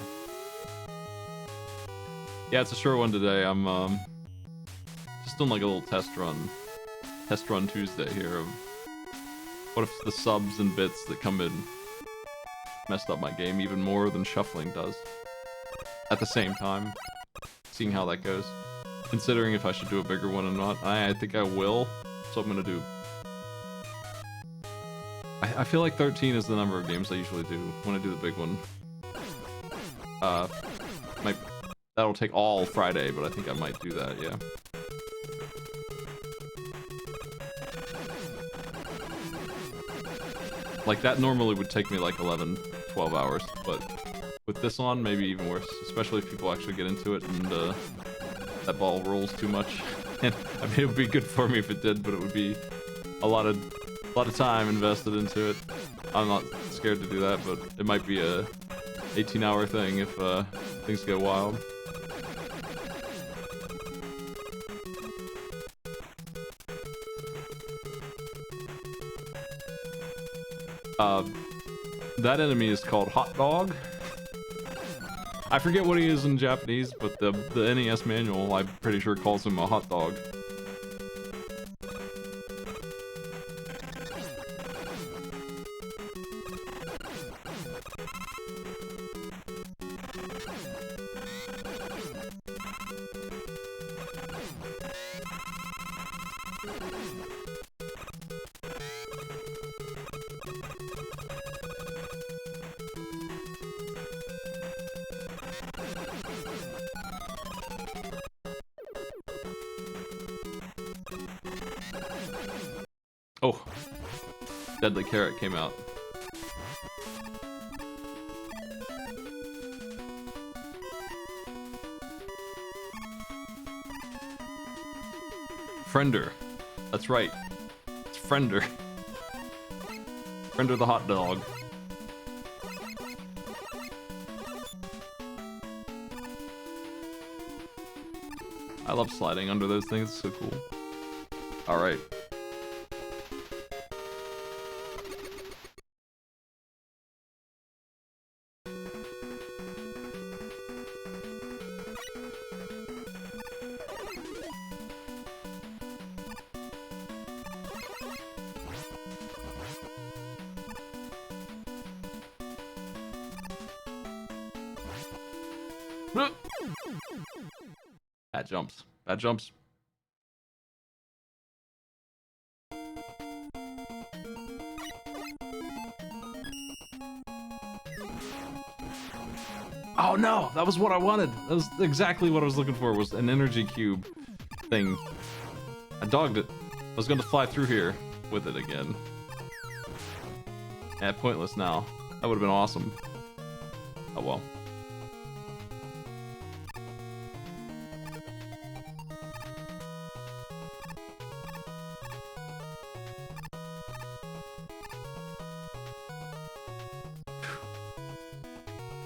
Yeah, it's a short one today. I'm just doing like a little test run Tuesday here of what if the subs and bits that come in messed up my game even more than shuffling does at the same time, seeing how that goes, considering if I should do a bigger one or not. I think I will, so I'm gonna do. I feel like 13 is the number of games I usually do when I do the big one. That'll take all Friday, but I think I might do that, yeah. Like, that normally would take me like 11, 12 hours, but with this on, maybe even worse, especially if people actually get into it and that ball rolls too much. And I mean, it would be good for me if it did, but it would be a lot of time invested into it. I'm not scared to do that, but it might be a 18-hour thing if things go wild. That enemy is called Hot Dog. I forget what he is in Japanese, but the NES manual, I'm pretty sure, calls him a hot dog. Oh, Deadly Carrot came out. Friender. That's right. It's Friender. Friender the hot dog. I love sliding under those things. It's so cool. Alright. Bad jumps. Bad jumps. Oh no, that was what I wanted. That was exactly what I was looking for, was an energy cube thing. I dogged it. I was going to fly through here with it again. Yeah, pointless now. That would have been awesome. Oh well.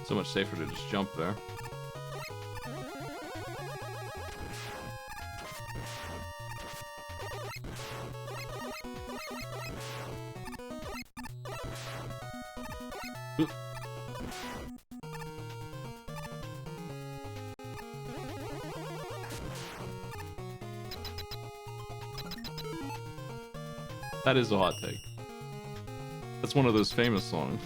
So much safer to just jump there. Oop. That is a hot take. That's one of those famous songs.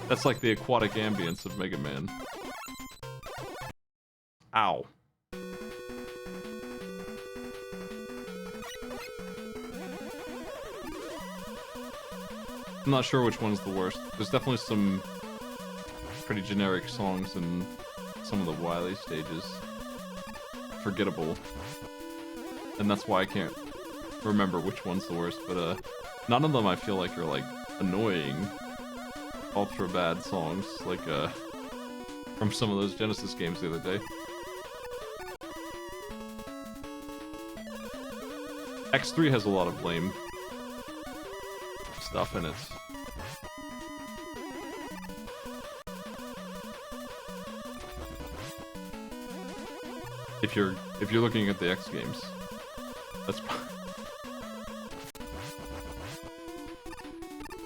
That's like the aquatic ambience of Mega Man. Ow. I'm not sure which one's the worst. There's definitely some pretty generic songs in some of the Wily stages. Forgettable. And that's why I can't remember which one's the worst, but none of them I feel like are like annoying, ultra bad songs, like from some of those Genesis games the other day. X3 has a lot of lame stuff in it. If you're looking at the X Games, that's.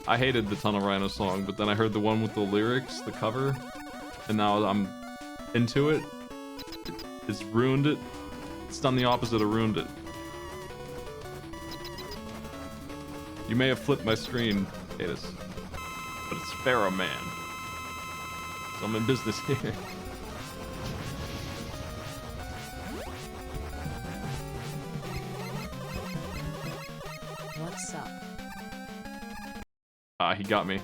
I hated the Tunnel Rhino song, but then I heard the one with the lyrics, the cover, and now I'm into it. It's ruined it. It's done the opposite of ruined it. You may have flipped my screen, Cadus, but it's Pharaoh Man. So I'm in business here. What's up? He got me.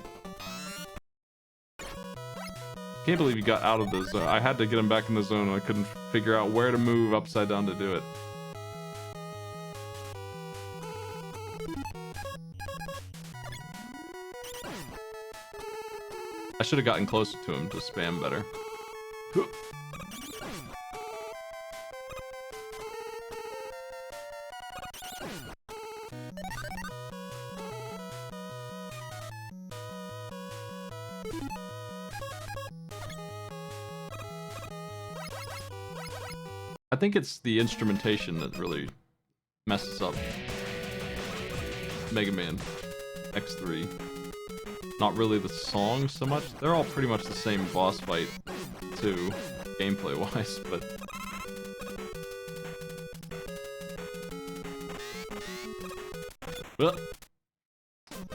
Can't believe he got out of the zone. I had to get him back in the zone and I couldn't figure out where to move upside down to do it. I should have gotten closer to him to spam better. I think it's the instrumentation that really messes up Mega Man X3. Not really the song so much. They're all pretty much the same boss fight too, gameplay wise, but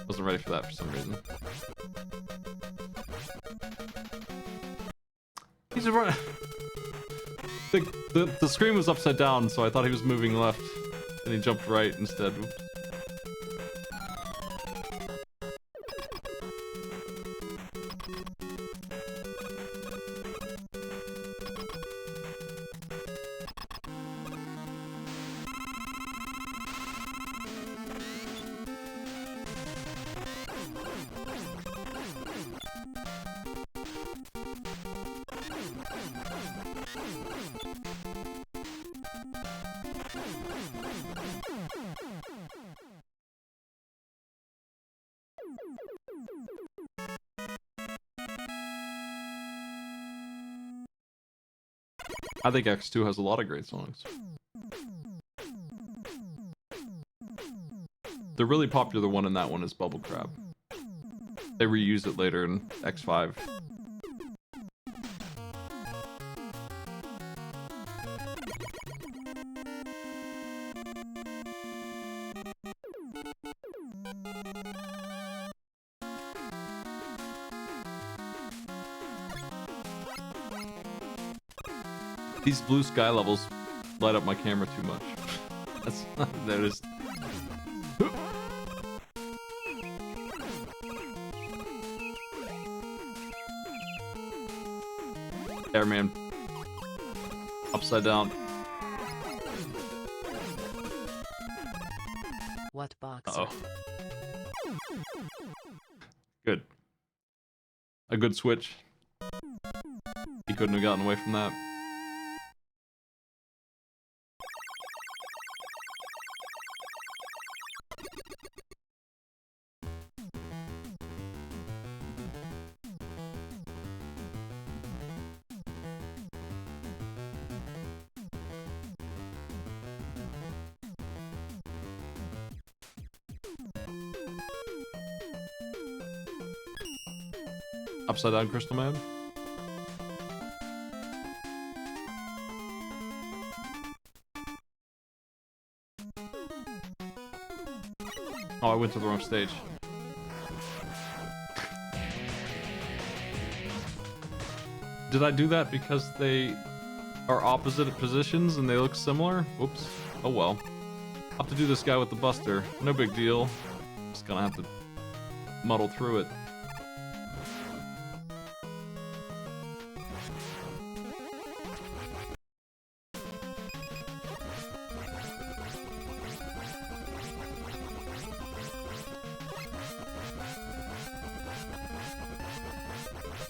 wasn't ready for that for some reason. He's running. The screen was upside down, so I thought he was moving left, and he jumped right instead. Oops. I think X2 has a lot of great songs. The really popular one in that one is Bubble Crab. They reused it later in X5. These blue sky levels light up my camera too much. That's not noticed. Airman. Upside down. What box? Uh-oh. Good. A good switch. He couldn't have gotten away from that. Upside down Crystal Man. Oh, I went to the wrong stage. Did I do that because they are opposite positions and they look similar? Whoops. Oh well. I'll have to do this guy with the Buster. No big deal. Just gonna have to muddle through it.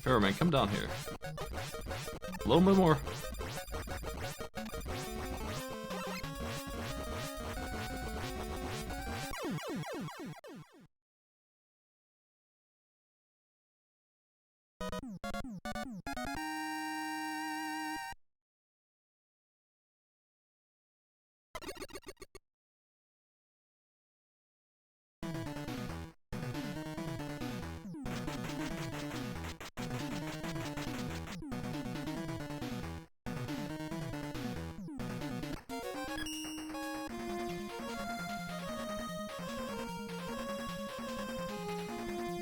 Sure, man, come down here. A little bit more.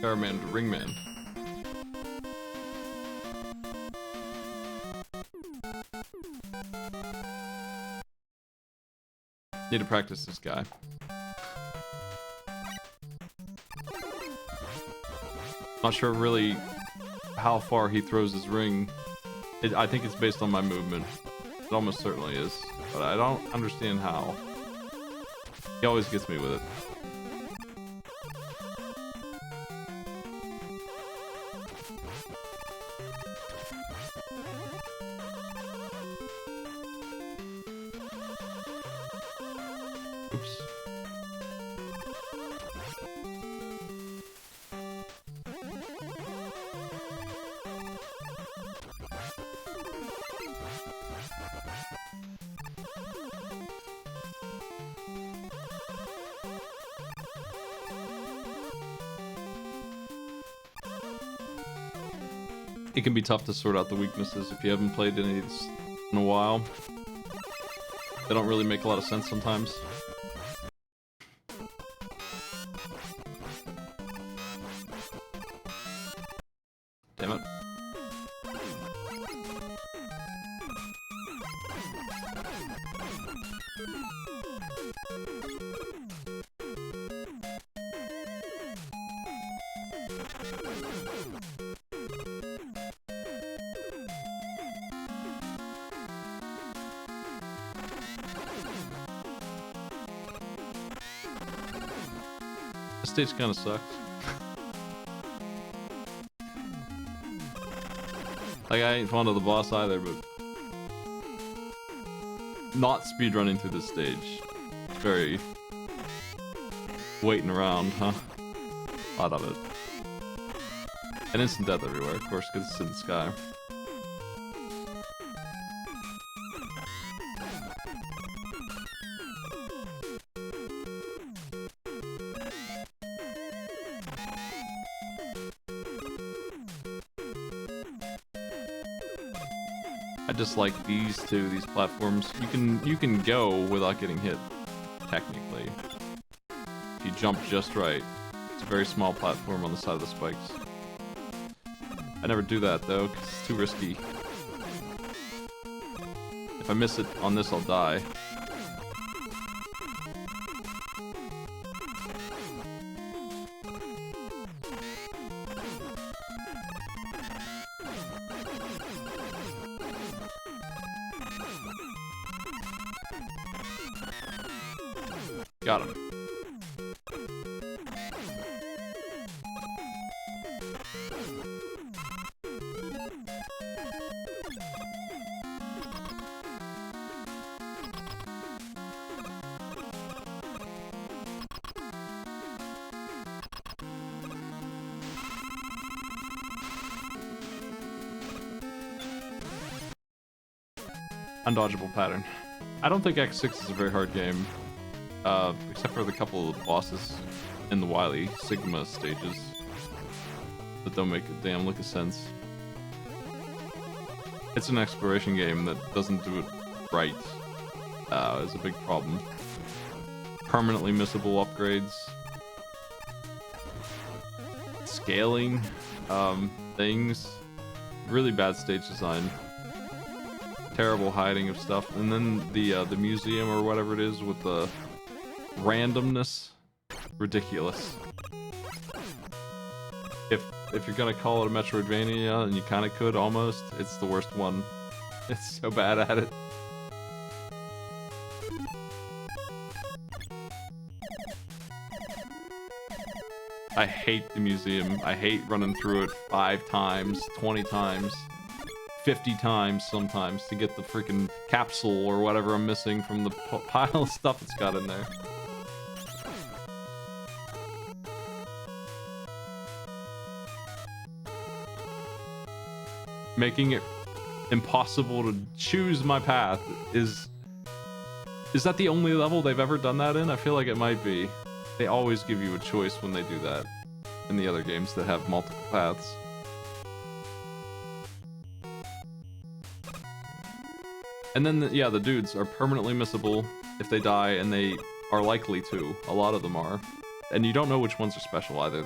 Charmander, Ringman. Need to practice this guy. Not sure really how far he throws his ring. I think it's based on my movement. It almost certainly is, but I don't understand how. He always gets me with it. Oops. It can be tough to sort out the weaknesses if you haven't played any of these in a while. They don't really make a lot of sense sometimes. Damn it. This stage kind of sucks. Like, I ain't fond of the boss either, but not speedrunning through this stage. It's very waiting around, huh? A lot of it. And instant death everywhere, of course, because it's in the sky. I just like these platforms. You can go without getting hit, technically. If you jump just right. It's a very small platform on the side of the spikes. I never do that though, because it's too risky. If I miss it on this, I'll die. Got him. Undodgeable pattern. I don't think X6 is a very hard game. Except for the couple of bosses in the Wily Sigma stages that don't make a damn lick of sense. It's an exploration game that doesn't do it right. Is a big problem. Permanently missable upgrades. Scaling things. Really bad stage design. Terrible hiding of stuff. And then the museum or whatever it is with the randomness, ridiculous. If you're gonna call it a Metroidvania, and you kind of could almost, it's the worst one. It's so bad at it. I hate the museum. I hate running through it 5 times, 20 times, 50 times sometimes to get the freaking capsule or whatever I'm missing from the pile of stuff it's got in there. Making it impossible to choose my path is that the only level they've ever done that in? I feel like it might be. They always give you a choice when they do that in the other games that have multiple paths. And then the dudes are permanently missable if they die, and they are likely to. A lot of them are. And you don't know which ones are special either.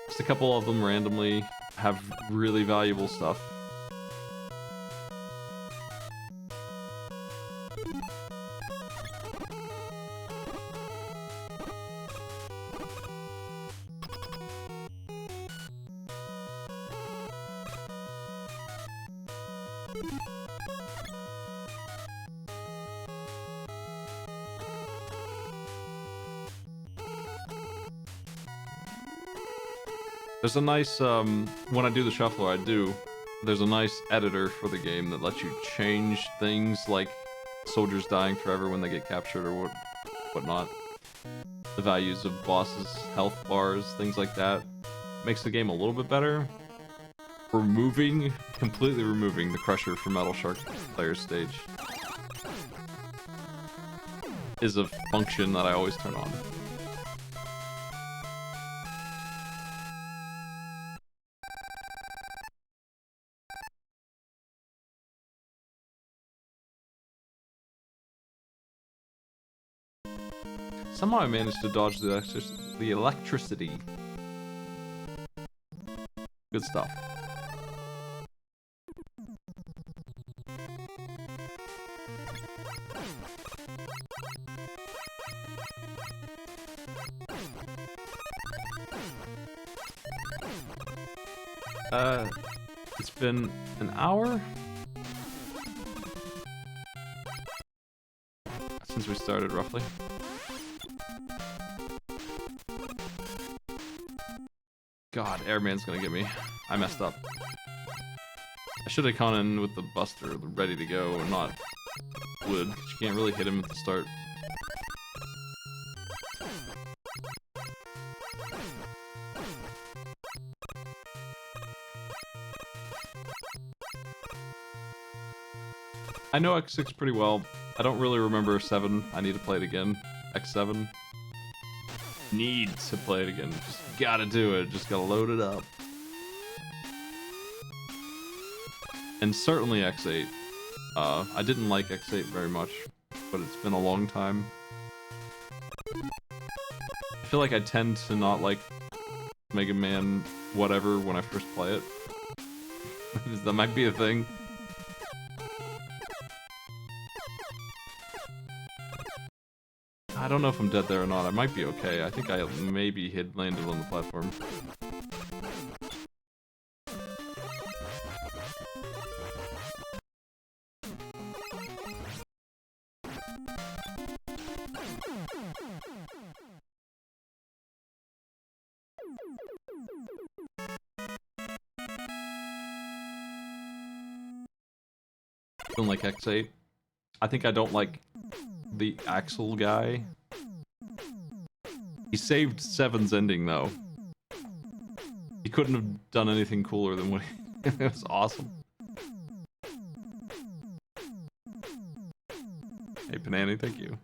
Just a couple of them randomly have really valuable stuff. There's a nice, when I do the shuffler, there's a nice editor for the game that lets you change things like soldiers dying forever when they get captured or whatnot. The values of bosses, health bars, things like that. Makes the game a little bit better. Completely removing the Crusher from Metal Shark player stage is a function that I always turn on. Somehow I managed to dodge the electricity. Good stuff. It's been an hour since we started, roughly. God, Airman's gonna get me. I messed up. I should have gone in with the Buster ready to go and not Wood. You can't really hit him at the start. I know X6 pretty well. I don't really remember 7. I need to play it again. X7. Need to play it again. Just gotta do it. Just gotta load it up. And certainly X8. I didn't like X8 very much, but it's been a long time. I feel like I tend to not like Mega Man whatever when I first play it. That might be a thing. I don't know if I'm dead there or not. I might be okay. I think I maybe landed on the platform. Don't like X8. I think I don't like the Axel guy. He saved 7's ending though. He couldn't have done anything cooler than what he... It was awesome. Hey Panani, thank you.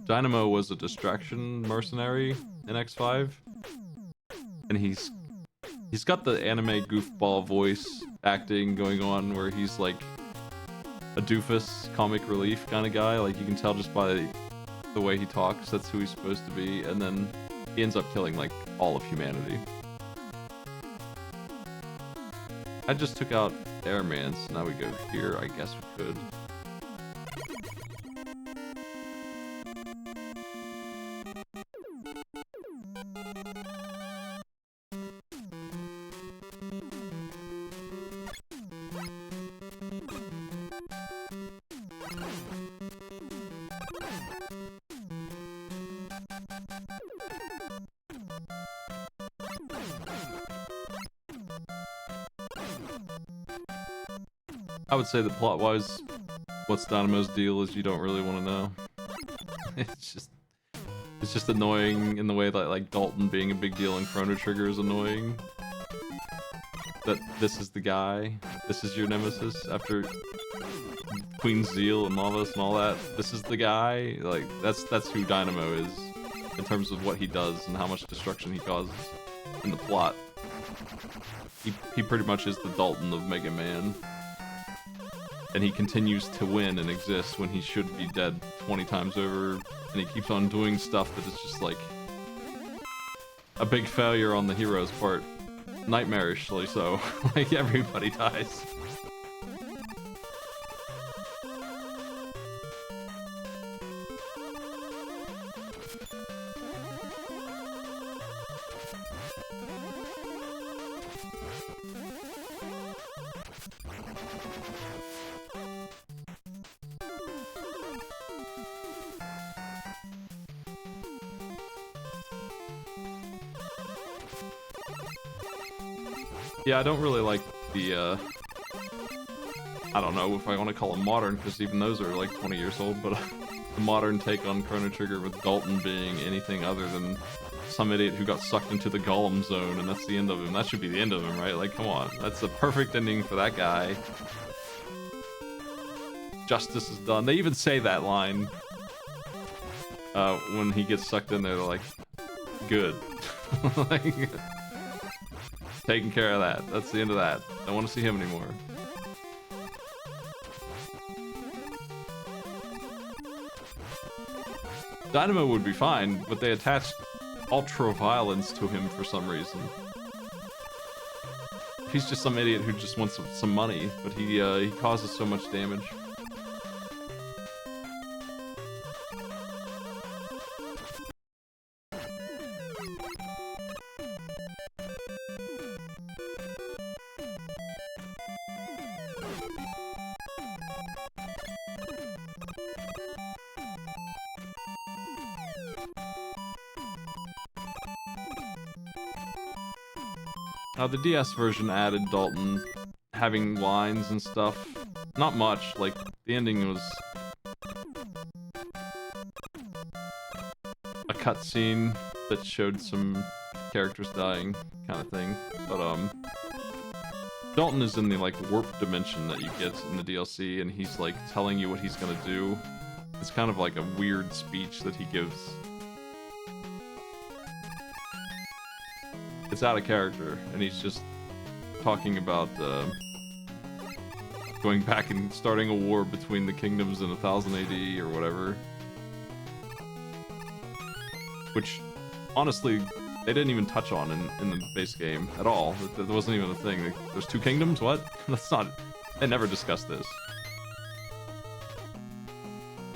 Dynamo was a distraction mercenary in X5, and he's got the anime goofball voice acting going on where he's like a doofus comic relief kind of guy. Like you can tell just by the way he talks, that's who he's supposed to be, and then he ends up killing like all of humanity. I just took out Airman, so now we go here. I guess we could. I would say that plot-wise, what's Dynamo's deal is you don't really want to know. It's just annoying in the way that like Dalton being a big deal in Chrono Trigger is annoying. That this is the guy, this is your nemesis after Queen's Zeal and Malvis and all that. This is the guy. Like that's who Dynamo is in terms of what he does and how much destruction he causes in the plot. He pretty much is the Dalton of Mega Man. And he continues to win and exist when he should be dead 20 times over. And he keeps on doing stuff that is just like a big failure on the hero's part. Nightmarishly so. Like everybody dies. Yeah, I don't really like the, I don't know if I want to call them modern, because even those are like 20 years old, but the modern take on Chrono Trigger with Dalton being anything other than some idiot who got sucked into the Golem zone, and that's the end of him. That should be the end of him, right? Like, come on. That's the perfect ending for that guy. Justice is done. They even say that line when he gets sucked in there. They're like, good. Like, taking care of that. That's the end of that. I don't want to see him anymore. Dynamo would be fine, but they attached ultra-violence to him for some reason. He's just some idiot who just wants some money, but he causes so much damage. The DS version added Dalton having lines and stuff. Not much, like, the ending was a cutscene that showed some characters dying, kind of thing. But, Dalton is in the, like, warp dimension that you get in the DLC, and he's, like, telling you what he's gonna do. It's kind of like a weird speech that he gives. It's out of character, and he's just talking about going back and starting a war between the kingdoms in 1000 AD or whatever. Which, honestly, they didn't even touch on in the base game at all. That wasn't even a thing. There's two kingdoms? What? That's not... They never discussed this.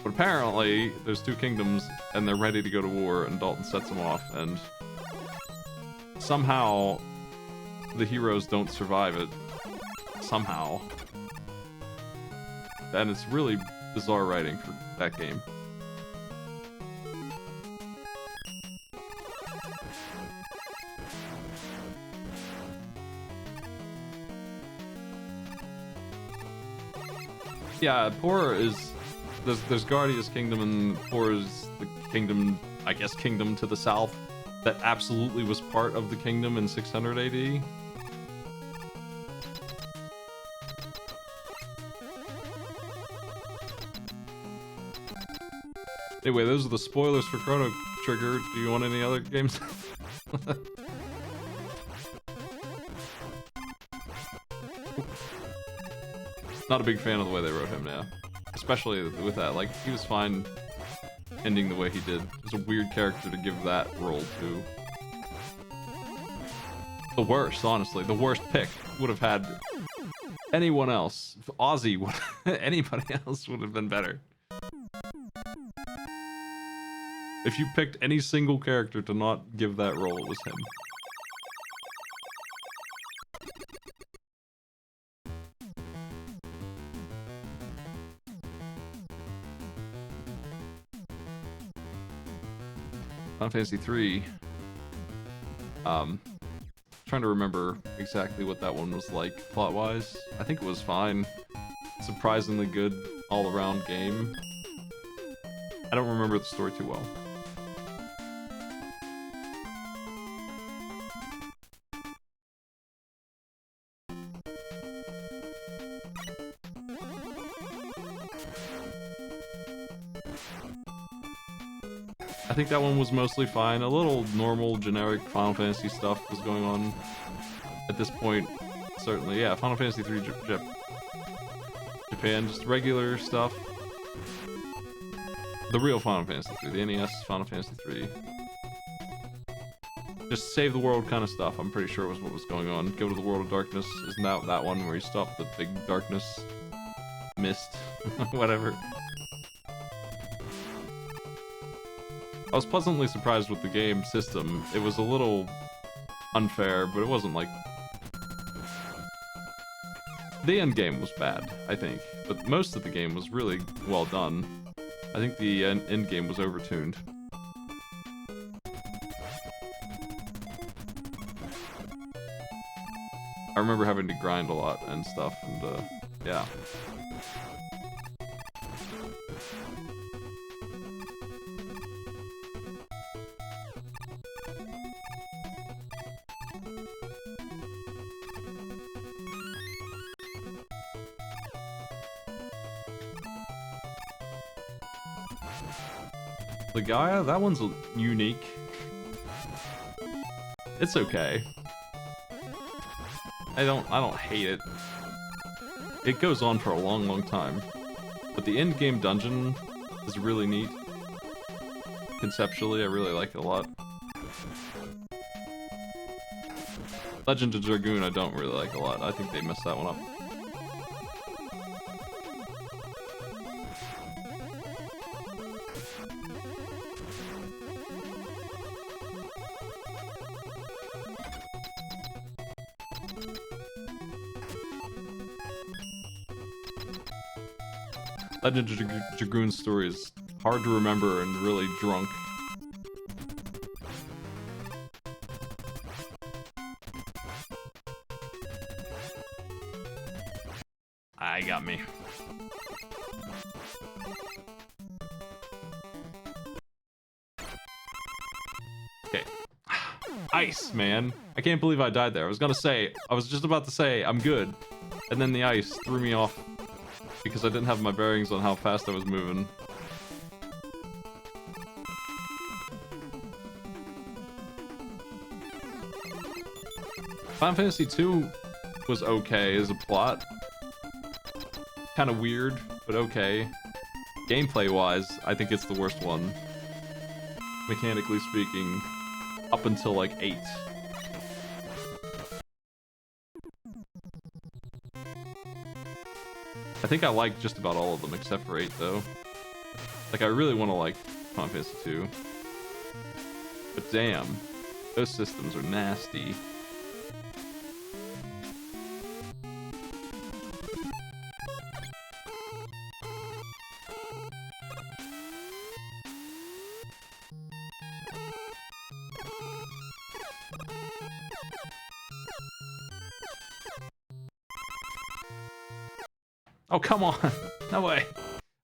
But apparently, there's two kingdoms, and they're ready to go to war, and Dalton sets them off, and... somehow, the heroes don't survive it. Somehow. And it's really bizarre writing for that game. Yeah, Poor is... There's Guardia's Kingdom, and Poor is the kingdom, I guess, kingdom to the south. That absolutely was part of the kingdom in 600 AD. Anyway, those are the spoilers for Chrono Trigger. Do you want any other games? Not a big fan of the way they wrote him now. Especially with that. Like, he was fine ending the way he did. It was a weird character to give that role to. The worst, honestly. The worst pick would have had anyone else. If Ozzy would... anybody else would have been better. If you picked any single character to not give that role, it was him. Final Fantasy 3. Trying to remember exactly what that one was like plot-wise. I think it was fine. Surprisingly good all-around game. I don't remember the story too well. I think that one was mostly fine. A little normal, generic Final Fantasy stuff was going on at this point. Certainly, yeah. Final Fantasy 3 Japan, just regular stuff. The real Final Fantasy 3, the NES Final Fantasy 3. Just save the world kind of stuff, I'm pretty sure was what was going on. Go to the World of Darkness. Isn't that one where you stop the big darkness mist? Whatever. I was pleasantly surprised with the game system. It was a little unfair, but it wasn't like... The end game was bad, I think. But most of the game was really well done. I think the end game was overtuned. I remember having to grind a lot and stuff, and yeah. The Gaia, that one's unique. It's okay. I don't hate it. It goes on for a long time. But the end game dungeon is really neat. Conceptually, I really like it a lot. Legend of Dragoon, I don't really like a lot. I think they messed that one up. Legend of Dragoon's story is hard to remember and really drunk. I got me. Okay. Ice, man. I can't believe I died there. I was just about to say, I'm good. And then the ice threw me off. Because I didn't have my bearings on how fast I was moving. Final Fantasy 2 was okay as a plot. Kind of weird, but okay. Gameplay-wise, I think it's the worst one. Mechanically speaking, up until like 8. I think I like just about all of them except for 8 though. Like I really want to like Final Fantasy 2. But damn, those systems are nasty. Oh, come on. No way.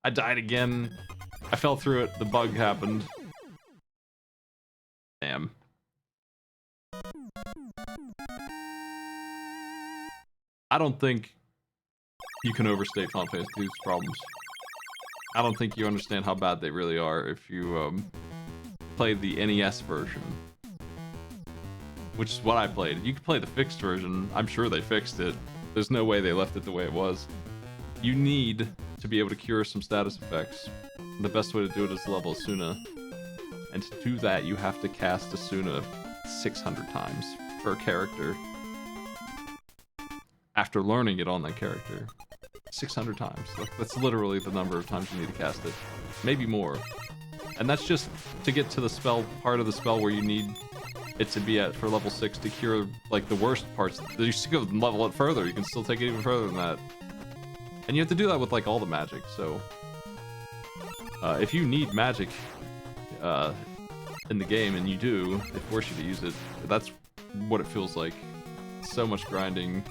I died again. I fell through it. The bug happened. Damn. I don't think you can overstate Final Fantasy 2's problems. I don't think you understand how bad they really are if you play the NES version. Which is what I played. You could play the fixed version. I'm sure they fixed it. There's no way they left it the way it was. You need to be able to cure some status effects. The best way to do it is level Asuna. And to do that, you have to cast Asuna 600 times per character. After learning it on that character. 600 times. That's literally the number of times you need to cast it. Maybe more. And that's just to get to the spell, part of the spell where you need it to be at for level 6 to cure like the worst parts. You should go level it further. You can still take it even further than that. And you have to do that with like all the magic, so if you need magic in the game, and you do, they force you to use it. That's what it feels like. So much grinding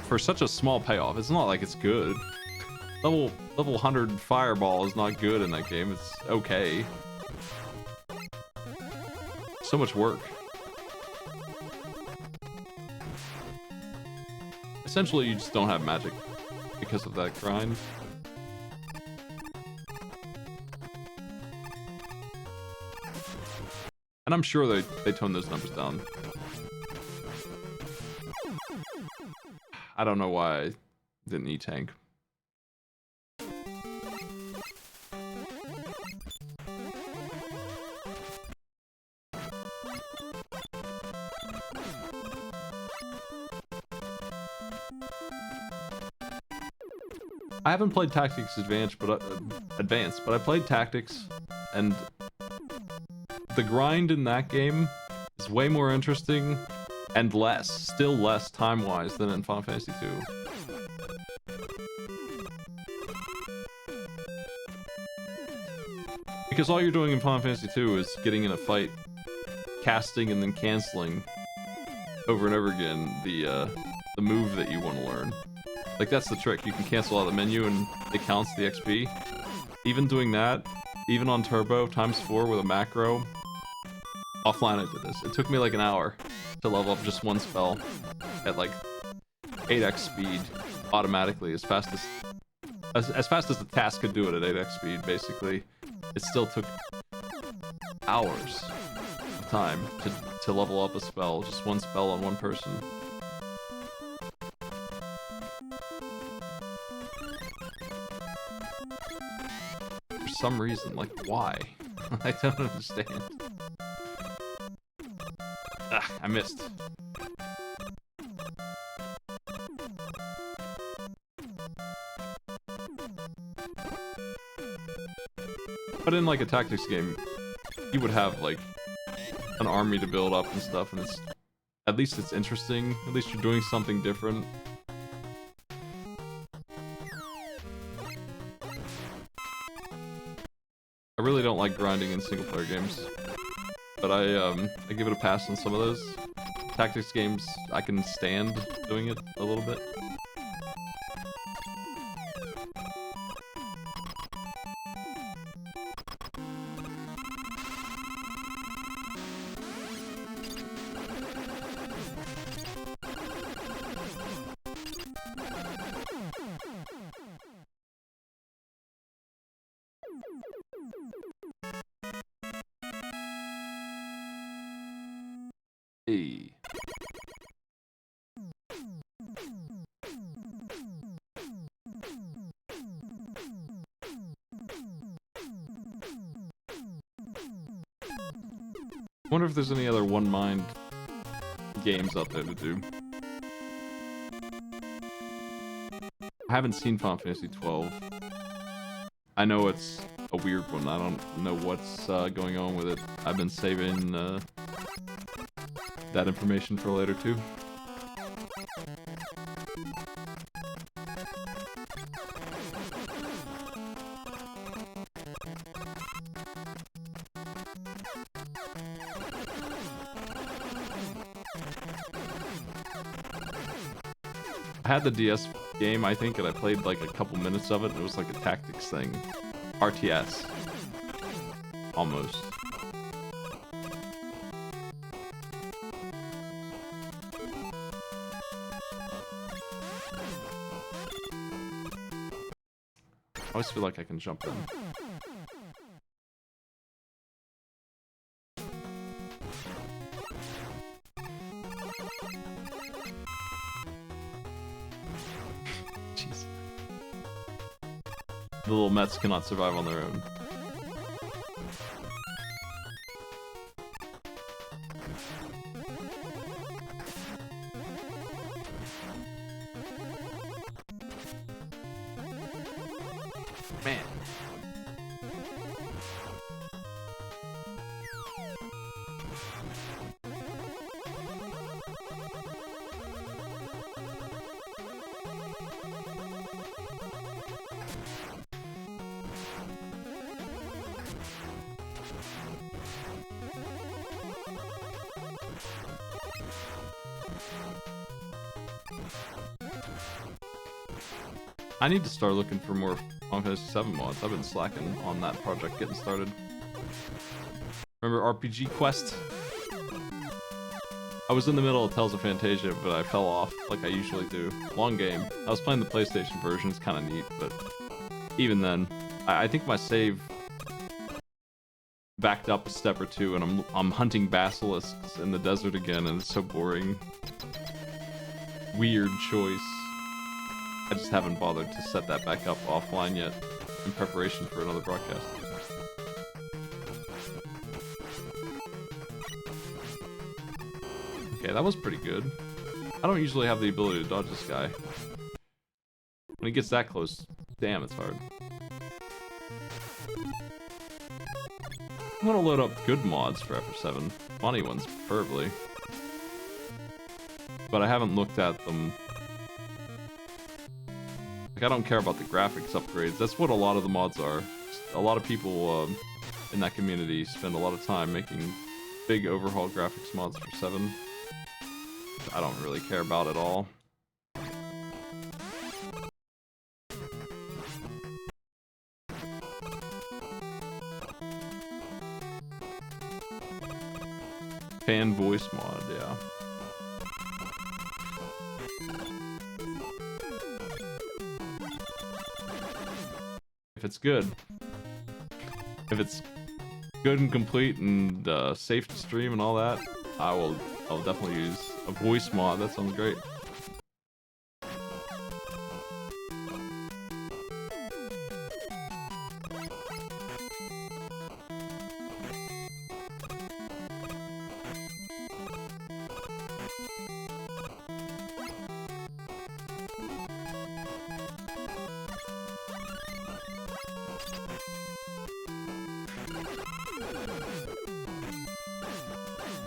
for such a small payoff. It's not like it's good. Level 100 Fireball is not good in that game. It's okay. So much work. Essentially, you just don't have magic because of that grind. And I'm sure they toned those numbers down. I don't know why I didn't E-Tank. I haven't played Tactics Advanced, but I played Tactics, and the grind in that game is way more interesting and still less time-wise than in Final Fantasy 2. Because all you're doing in Final Fantasy 2 is getting in a fight, casting and then canceling over and over again the move that you want to learn. Like, that's the trick. You can cancel out the menu and it counts the XP. Even doing that, even on Turbo, ×4 with a macro, offline I did this. It took me like an hour to level up just one spell at like 8x speed automatically, as fast as the task could do it at 8x speed, basically. It still took hours of time to level up a spell, just one spell on one person. For some reason, like, why? I don't understand. Ah, I missed. But in like a tactics game, you would have like an army to build up and stuff, and at least it's interesting. At least you're doing something different. I really don't like grinding in single player games, but I give it a pass on some of those. Tactics games, I can stand doing it a little bit. Hey. I wonder if there's any other One Mind games out there to do. I haven't seen Final Fantasy 12. I know it's a weird one. I don't know what's going on with it. I've been saving that information for later too. I had the DS game, I think, and I played like a couple minutes of it, and it was like a tactics thing. RTS. Almost. I always feel like I can jump in. Jeez. The little Mets cannot survive on their own. Man. I need to start looking for more Final Fantasy 7 mods. I've been slacking on that project getting started. Remember RPG Quest? I was in the middle of Tales of Fantasia, but I fell off like I usually do. Long game. I was playing the PlayStation version. It's kind of neat, but even then, I think my save backed up a step or two, and I'm hunting basilisks in the desert again, and it's so boring. Weird choice. I just haven't bothered to set that back up offline yet in preparation for another broadcast. Okay, that was pretty good. I don't usually have the ability to dodge this guy. When he gets that close, damn, it's hard. I want to load up good mods for FF7. Funny ones, preferably. But I haven't looked at them. Like, I don't care about the graphics upgrades. That's what a lot of the mods are. A lot of people in that community spend a lot of time making big overhaul graphics mods for 7. I don't really care about it all. Fan voice mod, yeah. If it's good. If it's good and complete and safe to stream and all that, I'll definitely use a voice mod. That sounds great.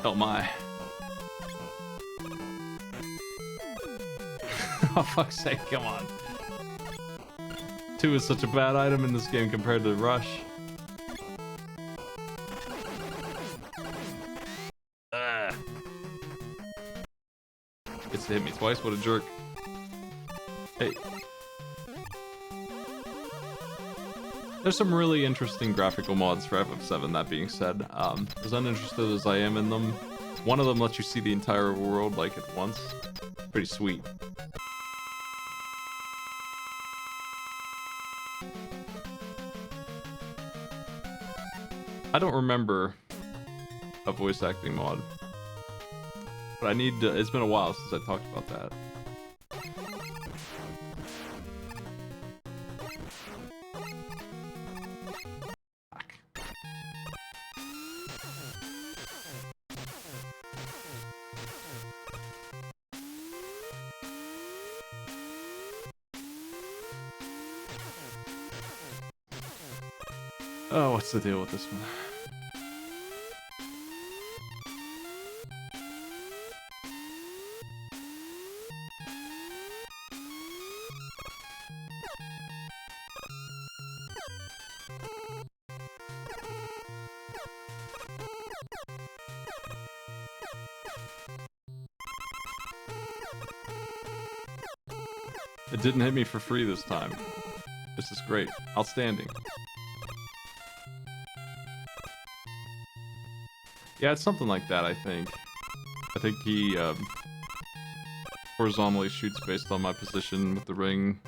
Oh my. Oh, fuck's sake, come on. 2 is such a bad item in this game compared to Rush. Gets to hit me twice, what a jerk. Hey. There's some really interesting graphical mods for FF7, that being said. As uninterested as I am in them, one of them lets you see the entire world, like, at once. Pretty sweet. I don't remember a voice acting mod. But I need to, it's been a while since I talked about that. Oh, what's the deal with this one? It didn't hit me for free this time. This is great. Outstanding. Yeah, it's something like that, I think. I think he horizontally shoots based on my position with the ring.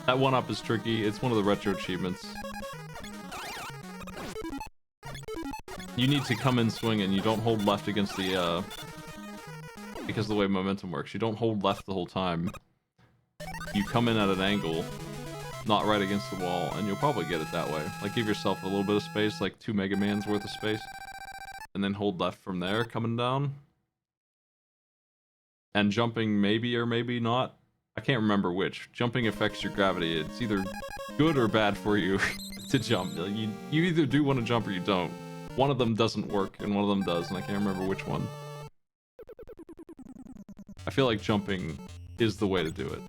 That one-up is tricky. It's one of the retro achievements. You need to come in swinging. You don't hold left against the, because of the way momentum works. You don't hold left the whole time. You come in at an angle, not right against the wall, and you'll probably get it that way. Like, give yourself a little bit of space, like 2 Mega Man's worth of space, and then hold left from there, coming down. And jumping maybe or maybe not. I can't remember which. Jumping affects your gravity. It's either good or bad for you to jump. You either do want to jump or you don't. One of them doesn't work, and one of them does, and I can't remember which one. I feel like jumping is the way to do it.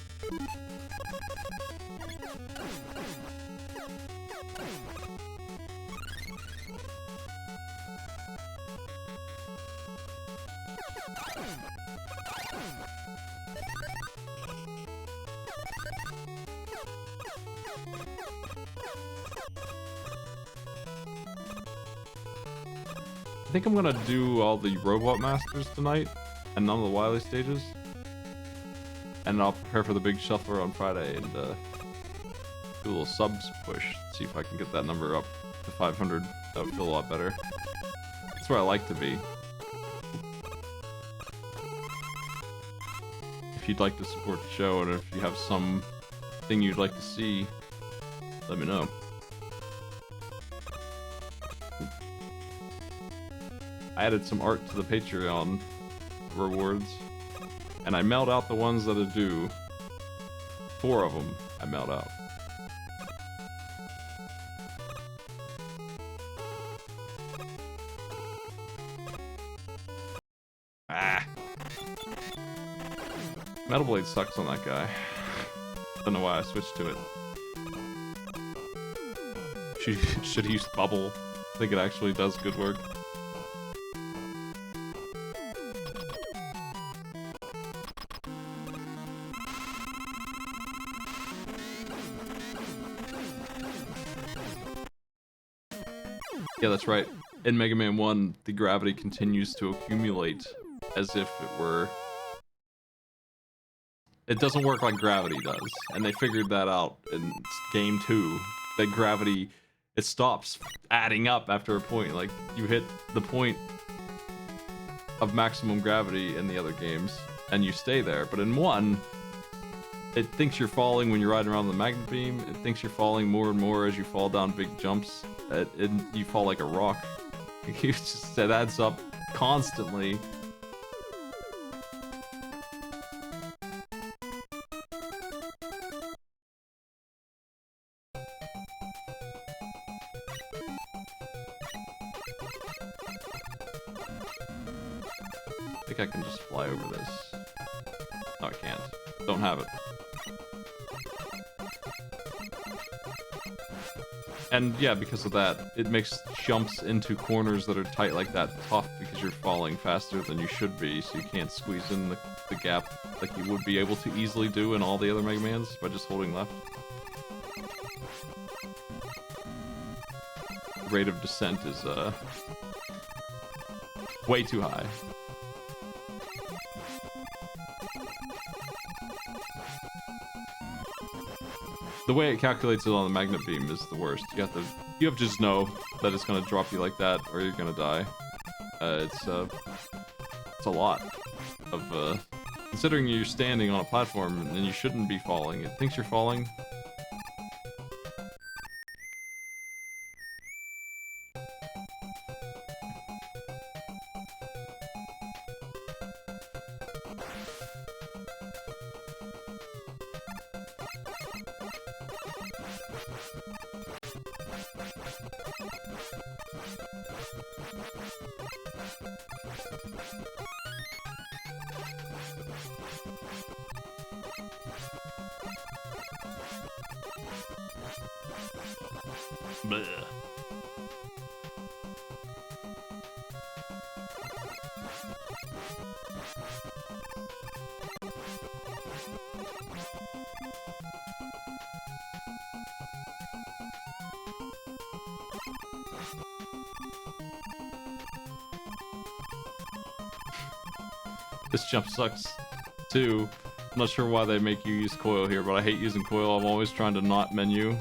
I think I'm gonna do all the robot masters tonight and none of the Wily stages. And I'll prepare for the big shuffler on Friday and do a little subs push. See if I can get that number up to 500. That would feel a lot better. That's where I like to be. If you'd like to support the show and if you have something you'd like to see, let me know. I added some art to the Patreon rewards, and I mailed out the ones that are due. 4 of them I mailed out. Ah! Metal Blade sucks on that guy. Don't know why I switched to it. Should use Bubble. I think it actually does good work. Yeah, that's right. In Mega Man 1, the gravity continues to accumulate as if it were... It doesn't work like gravity does, and they figured that out in Game 2. That gravity, it stops adding up after a point. Like, you hit the point of maximum gravity in the other games, and you stay there. But in 1, it thinks you're falling when you're riding around the magnet beam. It thinks you're falling more and more as you fall down big jumps. You fall like a rock. It adds up constantly. I think I can just fly over this. No, I can't. Don't have it. And yeah, because of that, it makes jumps into corners that are tight like that tough because you're falling faster than you should be, so you can't squeeze in the gap like you would be able to easily do in all the other Mega Mans by just holding left. Rate of descent is way too high. The way it calculates it on the magnet beam is the worst. You have to just know that it's gonna drop you like that, or you're gonna die. It's a lot of considering you're standing on a platform and you shouldn't be falling. It thinks you're falling. Bleh. This jump sucks too. I'm not sure why they make you use coil here, but I hate using coil. I'm always trying to not menu.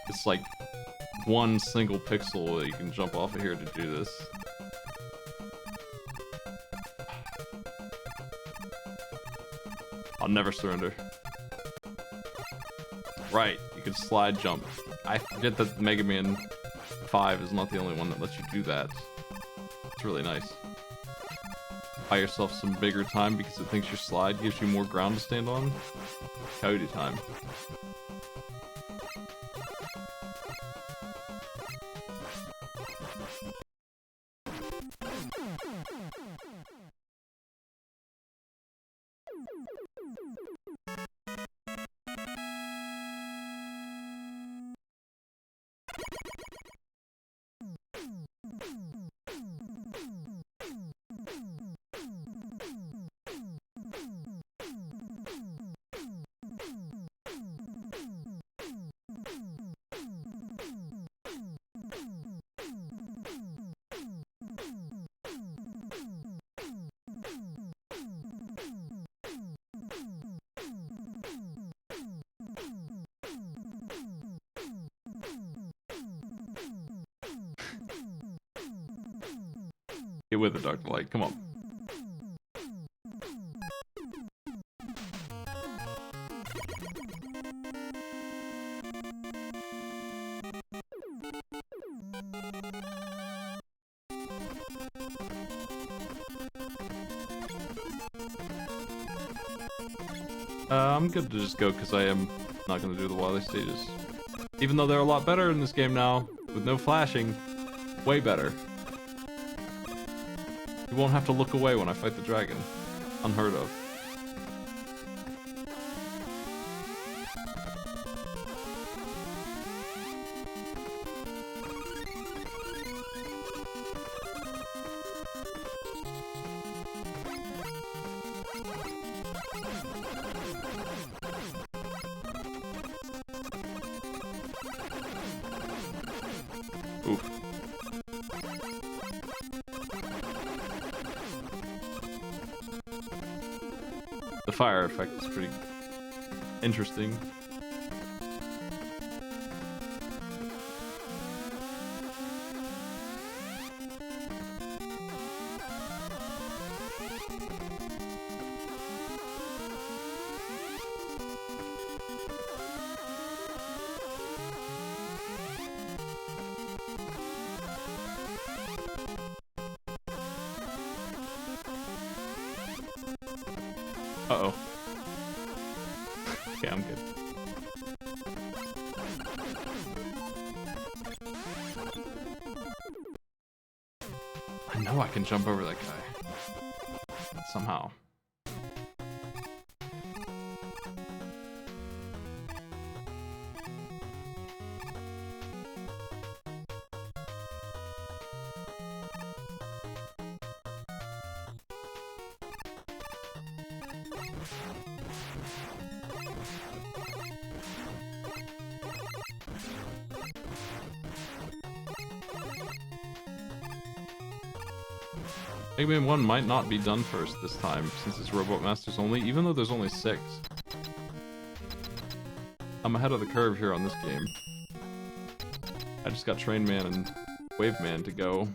It's like one single pixel that you can jump off of here to do this. I'll never surrender. Right, you can slide jump. I forget that Mega Man 5 is not the only one that lets you do that. It's really nice. Buy yourself some bigger time because it thinks your slide gives you more ground to stand on. Coyote time. with it, Dr. Light. Come on. I'm good to just go because I am not going to do the Wily stages. Even though they're a lot better in this game now, with no flashing, way better. You won't have to look away when I fight the dragon. Unheard of. Oof. The fire effect is pretty interesting. Uh-oh. Okay, I'm good. I know I can jump over that guy. Somehow. Mega Man 1 might not be done first this time, since it's Robot Masters only, even though there's only 6. I'm ahead of the curve here on this game. I just got Train Man and Wave Man to go.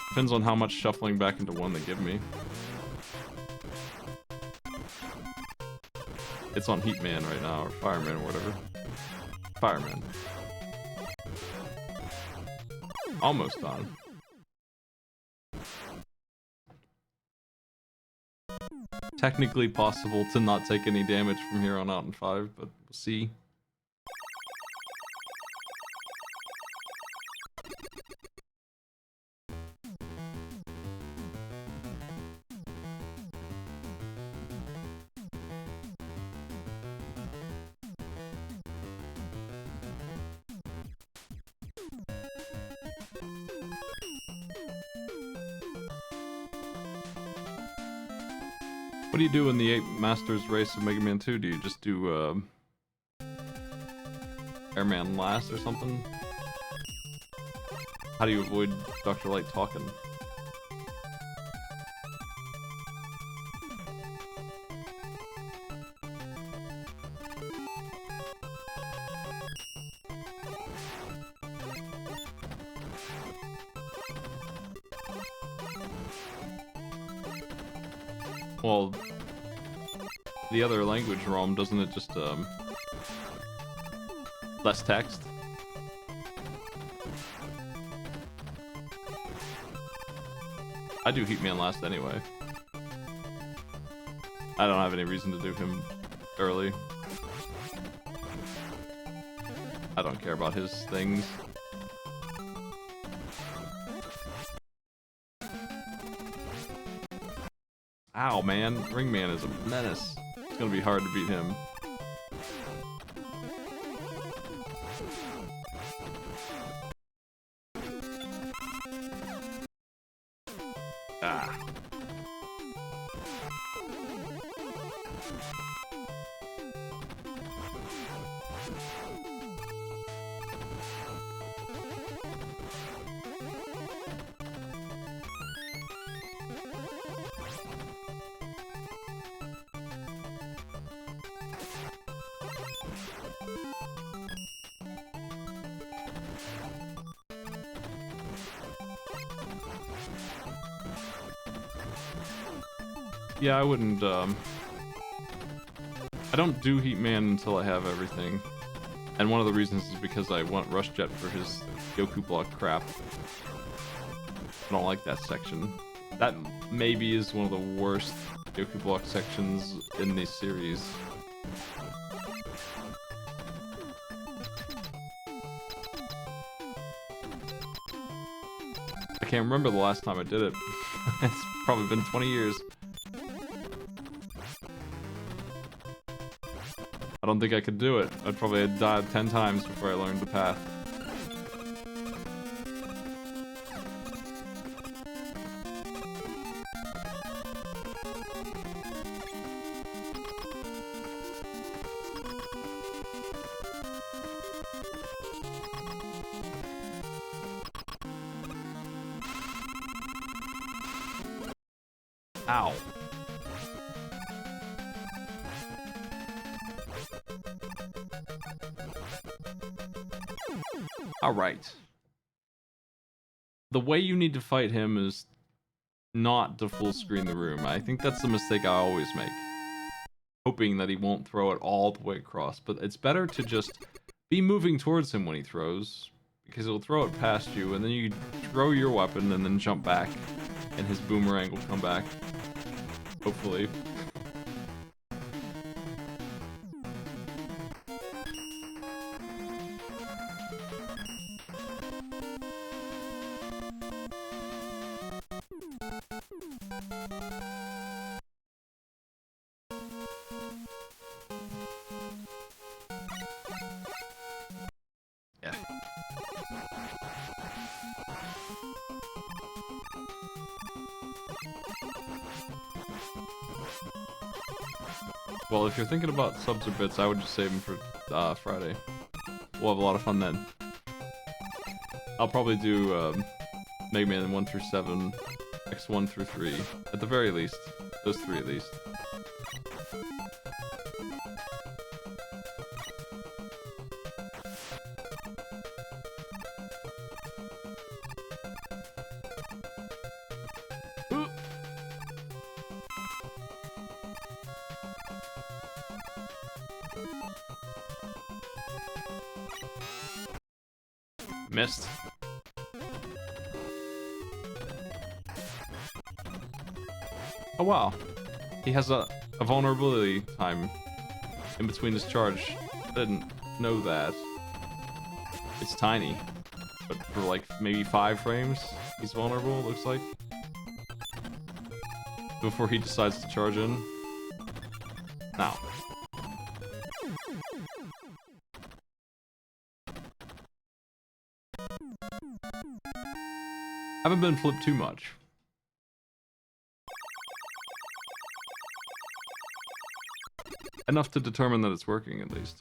Depends on how much shuffling back into 1 they give me. It's on Heat Man right now, or Fireman, or whatever. Fireman. Almost done. Technically possible to not take any damage from here on out in 5, but we'll see. What do you do in the 8 Masters race of Mega Man 2? Do you just do, Airman last or something? How do you avoid Dr. Light talking? Well, the other language ROM, doesn't it just, less text? I do Heat Man last anyway. I don't have any reason to do him early. I don't care about his things. Ow, man. Ring Man is a menace. It's gonna be hard to beat him. Ah. Yeah, I wouldn't, I don't do Heat Man until I have everything. And one of the reasons is because I want Rush Jet for his Yoku block crap. I don't like that section. That maybe is one of the worst Yoku block sections in this series. I can't remember the last time I did it. It's probably been 20 years. I don't think I could do it. I'd probably have died 10 times before I learned the path. Ow. Alright. The way you need to fight him is not to full screen the room. I think that's the mistake I always make. Hoping that he won't throw it all the way across. But it's better to just be moving towards him when he throws. Because he'll throw it past you, and then you throw your weapon and then jump back. And his boomerang will come back. Hopefully. Yeah. Well, if you're thinking about subs or bits, I would just save them for Friday. We'll have a lot of fun then. I'll probably do Mega Man 1 through 7, X1 through 3, at the very least. Those 3 at least. Missed. Oh wow. He has a vulnerability time in between his charge. I didn't know that. It's tiny. But for like maybe 5 frames, he's vulnerable, it looks like. Before he decides to charge in. Now. Haven't been flipped too much. Enough to determine that it's working, at least.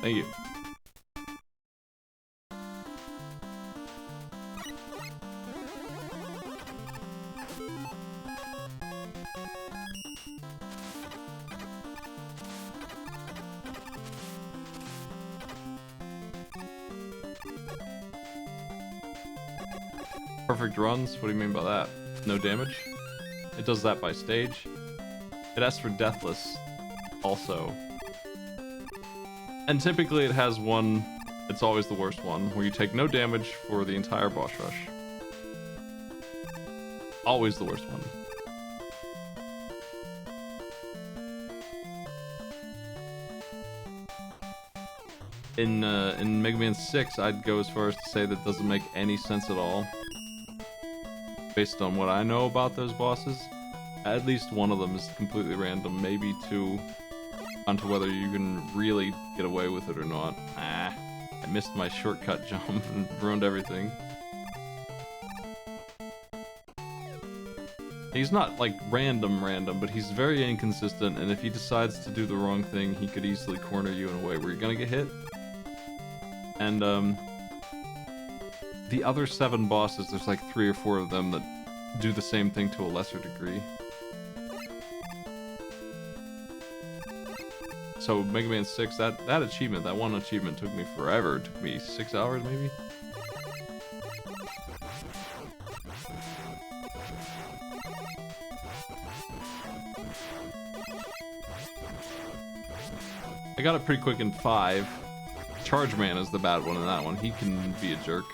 Thank you. Perfect runs? What do you mean by that? No damage? It does that by stage. It asks for Deathless also. And typically it has one, it's always the worst one, where you take no damage for the entire boss rush. Always the worst one. In Mega Man 6, I'd go as far as to say that doesn't make any sense at all. Based on what I know about those bosses, at least one of them is completely random, maybe 2, onto whether you can really get away with it or not. Ah, I missed my shortcut jump and ruined everything. He's not like random, but he's very inconsistent, and if he decides to do the wrong thing, he could easily corner you in a way where you're gonna get hit. And The other 7 bosses, there's like 3 or 4 of them that do the same thing to a lesser degree. So Mega Man 6, that achievement, that one achievement took me forever. It took me 6 hours maybe? I got it pretty quick in 5. Charge Man is the bad one in that one. He can be a jerk.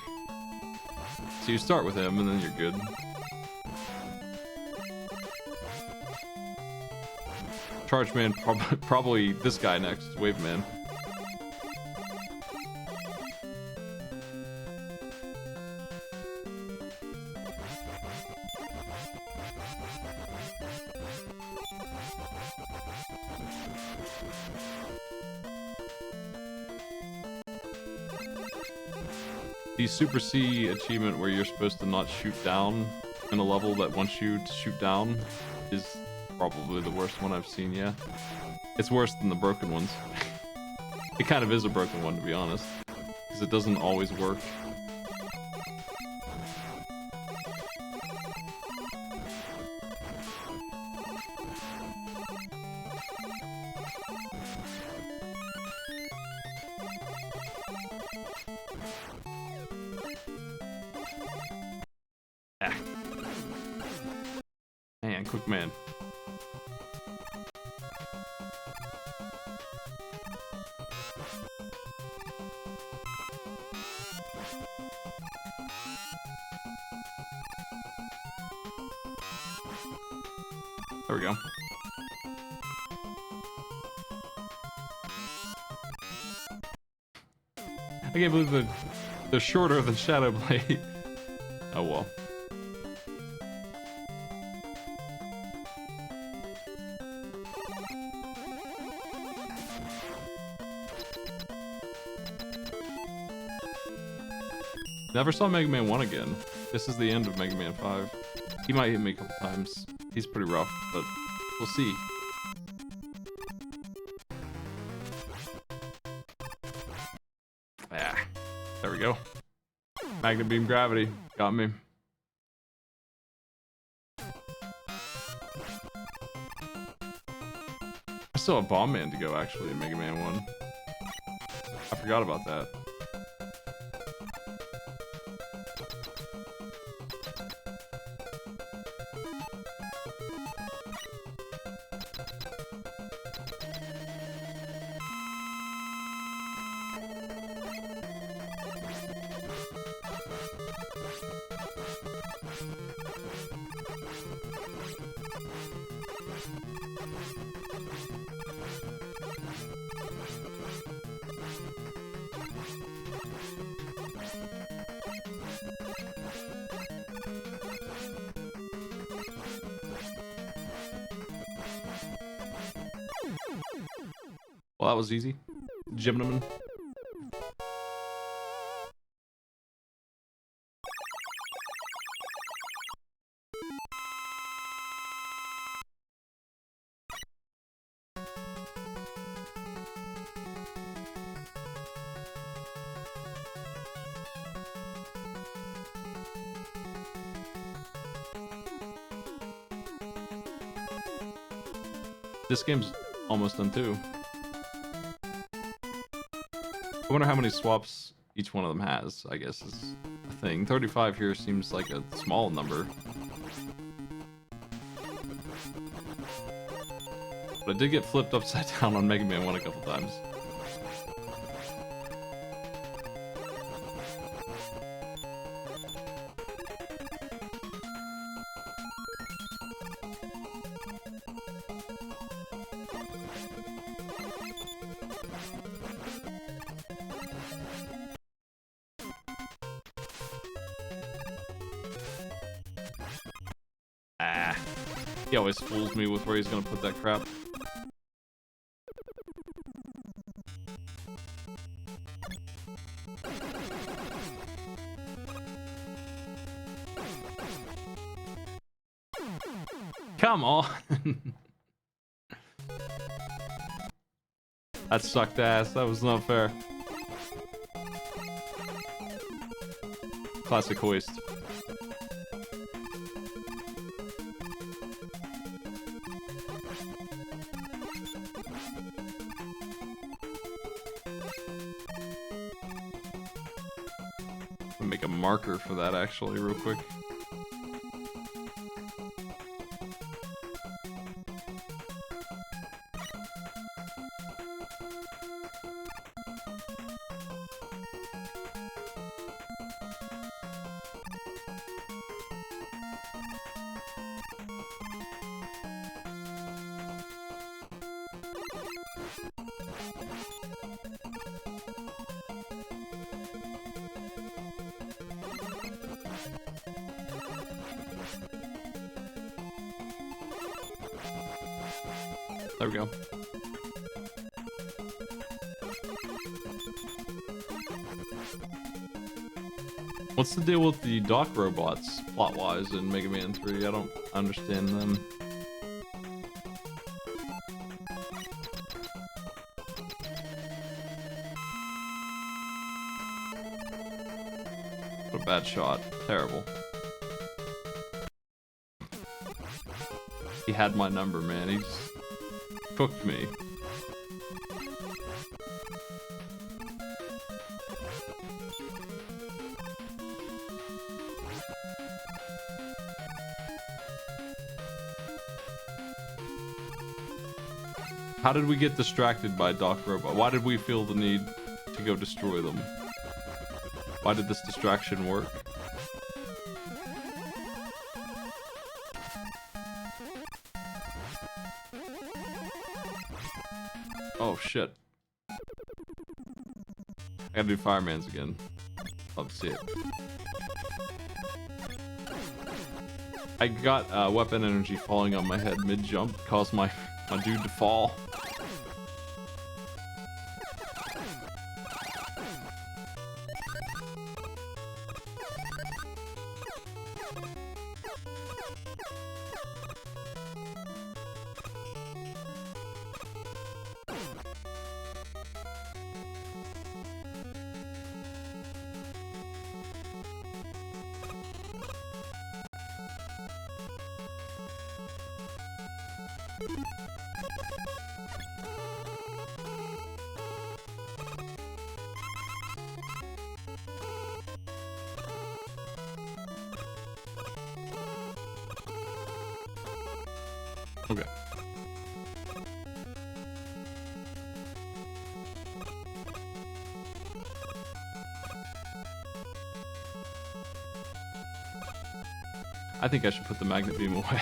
So you start with him and then you're good. Charge Man, probably this guy next, Wave Man. The Super C achievement where you're supposed to not shoot down in a level that wants you to shoot down is probably the worst one I've seen, yeah. It's worse than the broken ones. It kind of is a broken one, to be honest, because it doesn't always work. Man, quick man. There we go. I can't believe they're shorter than Shadow Blade. Oh well. Never saw Mega Man 1 again. This is the end of Mega Man 5. He might hit me a couple times. He's pretty rough, but we'll see. Ah, there we go. Magnet Beam Gravity. Got me. I still have Bomb Man to go, actually, in Mega Man 1. I forgot about that. Well, that was easy. Gymnaman. This game's almost done too. I wonder how many swaps each one of them has, I guess is a thing. 35 here seems like a small number. But I did get flipped upside down on Mega Man 1 a couple times. Ah, he always fools me with where he's gonna put that crap. Come on. That sucked ass. That was not fair. Classic hoist. I'll make a marker for that actually real quick. There we go. What's the deal with the dock robots, plot-wise, in Mega Man 3? I don't understand them. What a bad shot. Terrible. He had my number, man. He just cooked me. How did we get distracted by Doc Robot? Why did we feel the need to go destroy them? Why did this distraction work? Oh shit. I gotta do Fireman's again. Love to see it. I got weapon energy falling on my head mid-jump, caused my dude to fall. Okay. I think I should put the magnet beam away.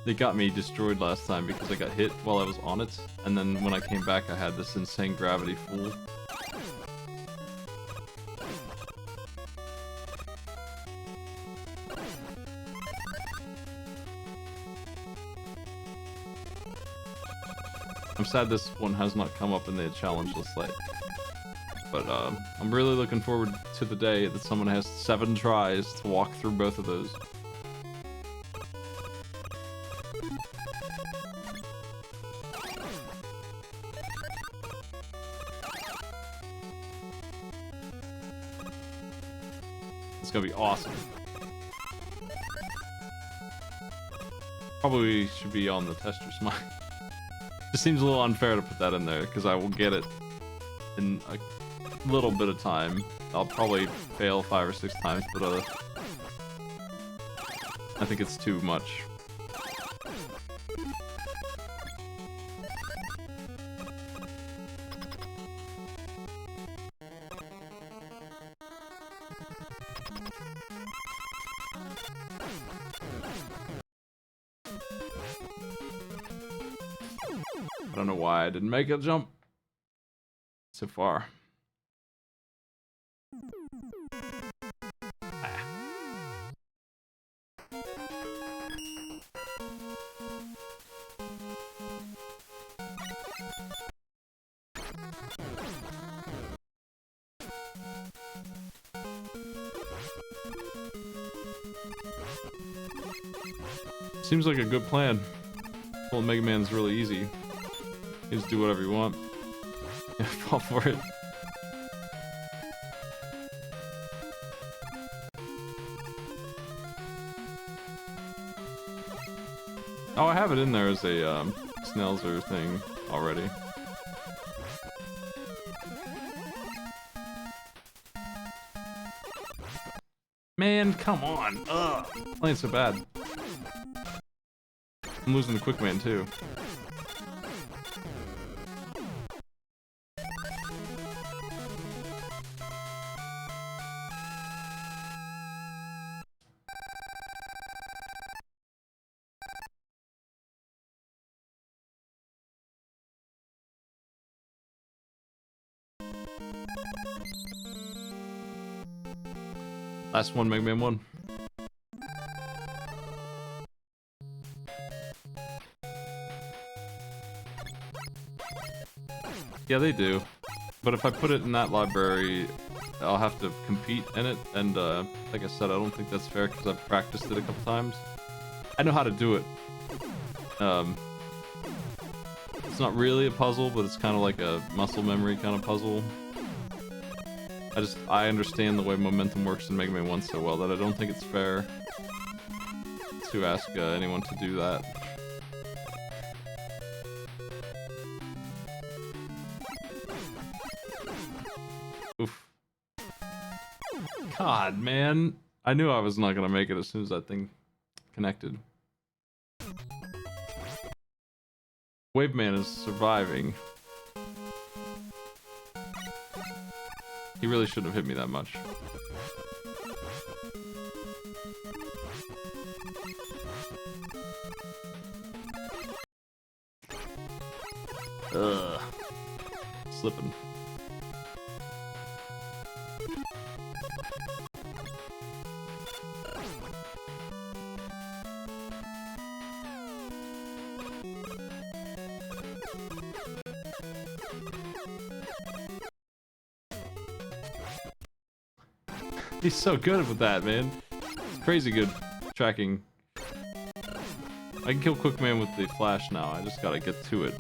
They got me destroyed last time because I got hit while I was on it, and then when I came back I had this insane gravity fool. I'm sad this one has not come up in the challenge list late. But I'm really looking forward to the day that someone has 7 tries to walk through both of those. It's gonna be awesome. Probably should be on the tester's mind. It seems a little unfair to put that in there because I will get it in a little bit of time. I'll probably fail 5 or 6 times, but I think it's too much. I don't know why I didn't make a jump so far. Seems like a good plan. Well, Mega Man's really easy. You just do whatever you want. Yeah, fall for it. Oh, I have it in there as a Snelzer thing already. Man, come on. Ugh. Playing so bad. I'm losing the quick man too. Last one, Mega Man 1. Yeah, they do. But if I put it in that library, I'll have to compete in it, and like I said, I don't think that's fair because I've practiced it a couple times. I know how to do it. It's not really a puzzle, but it's kind of like a muscle memory kind of puzzle. I understand the way momentum works in Mega Man 1 so well that I don't think it's fair to ask anyone to do that. Oof. God, man. I knew I was not gonna make it as soon as that thing connected. Waveman is surviving. He really shouldn't have hit me that much. Ugh. Slipping. He's so good with that, man. It's crazy good tracking. I can kill Quickman with the flash now. I just gotta get to it.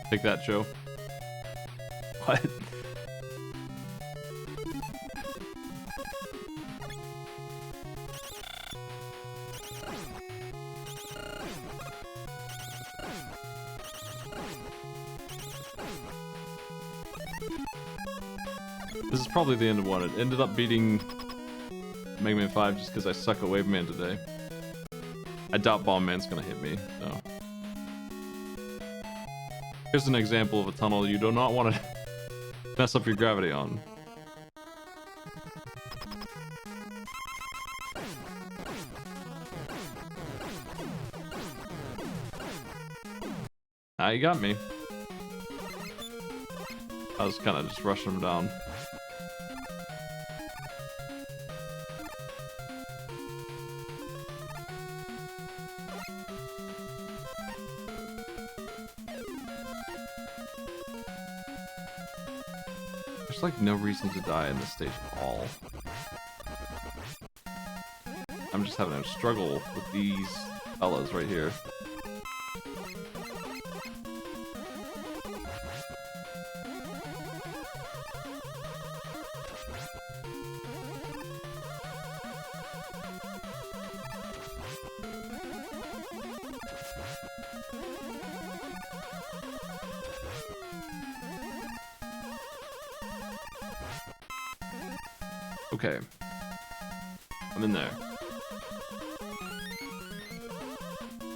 Take that, Joe. What? This is probably the end of one. It ended up beating Mega Man 5 just because I suck at Waveman today. I doubt Bomb Man's gonna hit me, so. Here's an example of a tunnel you do not want to mess up your gravity on. Ah, you got me. I was kind of just rushing him down. There's like no reason to die in this stage at all. I'm just having a struggle with these fellas right here. Okay. I'm in there.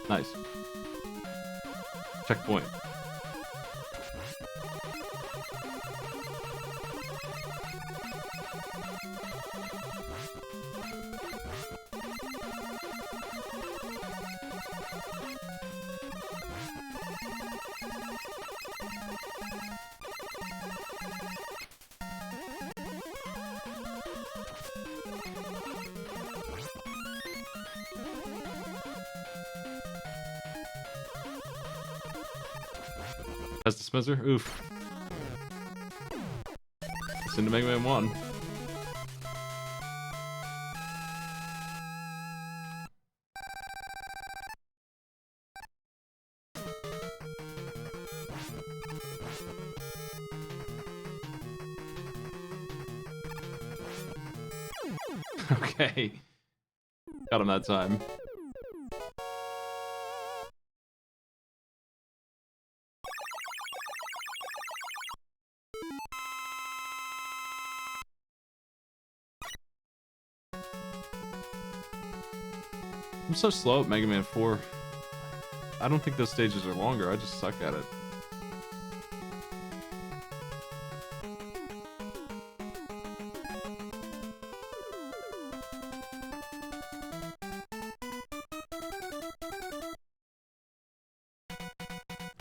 Nice. Checkpoint. Has dispenser? Oof. It's into Mega Man 1. Okay. Got him that time. I'm so slow at Mega Man 4. I don't think those stages are longer, I just suck at it.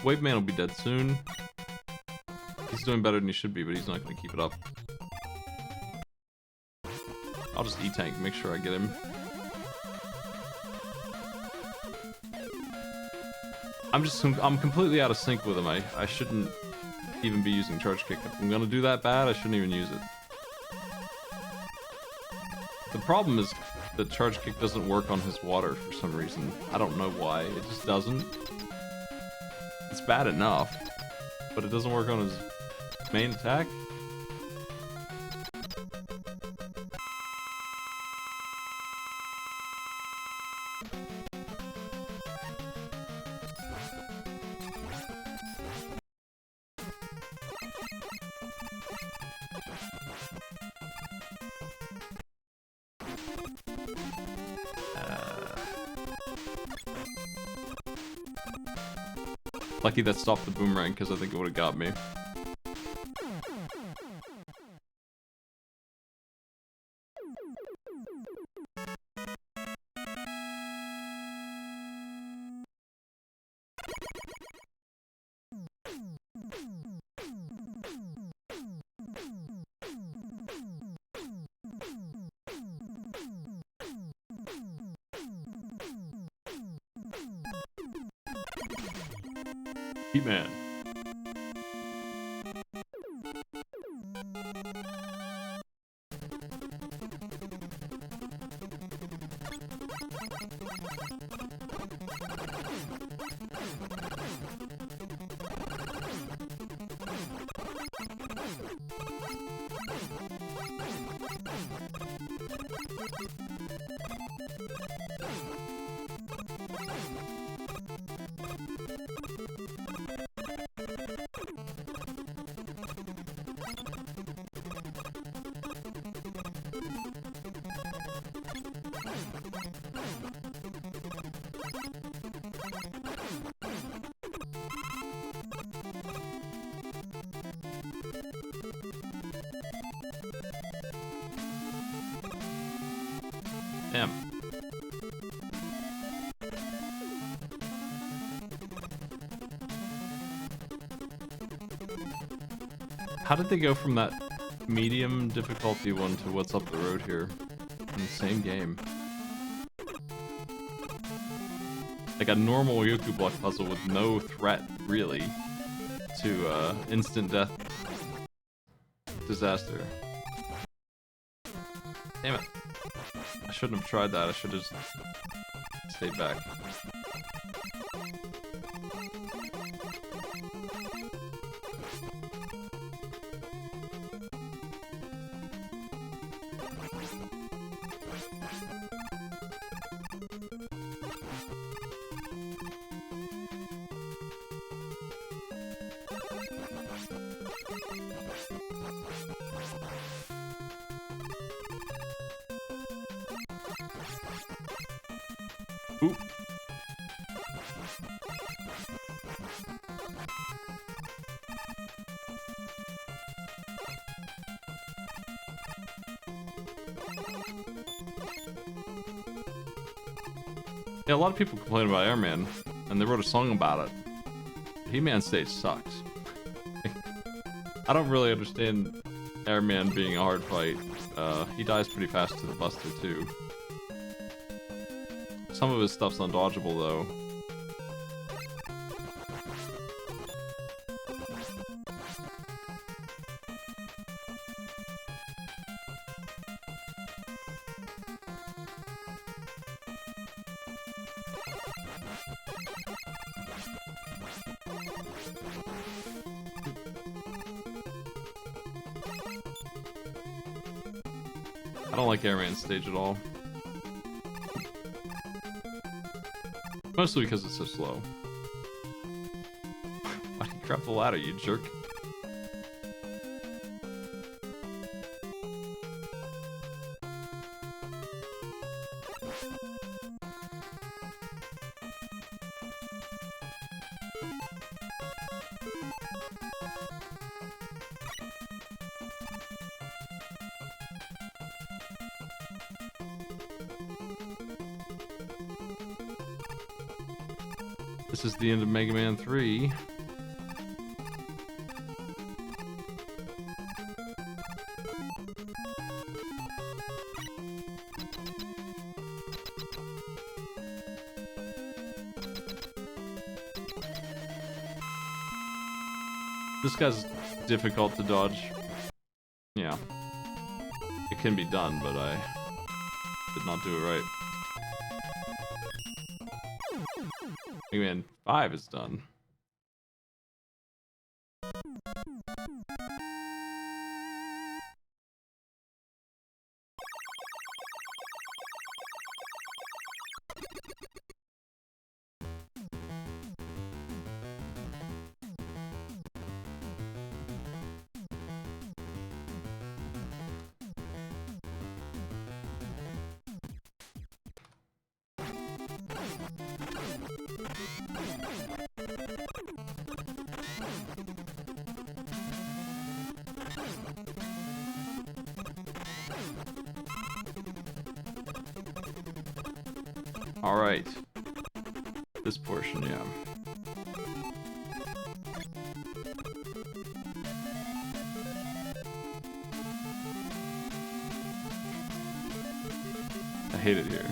Wave Man will be dead soon. He's doing better than he should be, but he's not going to keep it up. I'll just E-tank, make sure I get him. I'm completely out of sync with him. I shouldn't even be using Charge Kick. If I'm gonna do that bad, I shouldn't even use it. The problem is that Charge Kick doesn't work on his water for some reason. I don't know why, it just doesn't. It's bad enough, but it doesn't work on his main attack. Lucky that stopped the boomerang, because I think it would have got me. Man. Damn. How did they go from that medium difficulty one to what's up the road here in the same game? Like a normal Yoku block puzzle with no threat, really, to instant death disaster. Damn it. I shouldn't have tried that, I should have just stayed back. Ooh. Yeah, a lot of people complain about Airman, and they wrote a song about it. He-Man stage sucks. I don't really understand Airman being a hard fight. He dies pretty fast to the Buster, too. Some of his stuff's undodgeable, though. I don't like Airman's stage at all. Mostly because it's so slow. Why did you grab the ladder, you jerk? This is the end of Mega Man 3. This guy's difficult to dodge. Yeah. It can be done, but I did not do it right. Mega Man 5 is done. All right. This portion, yeah. I hate it here.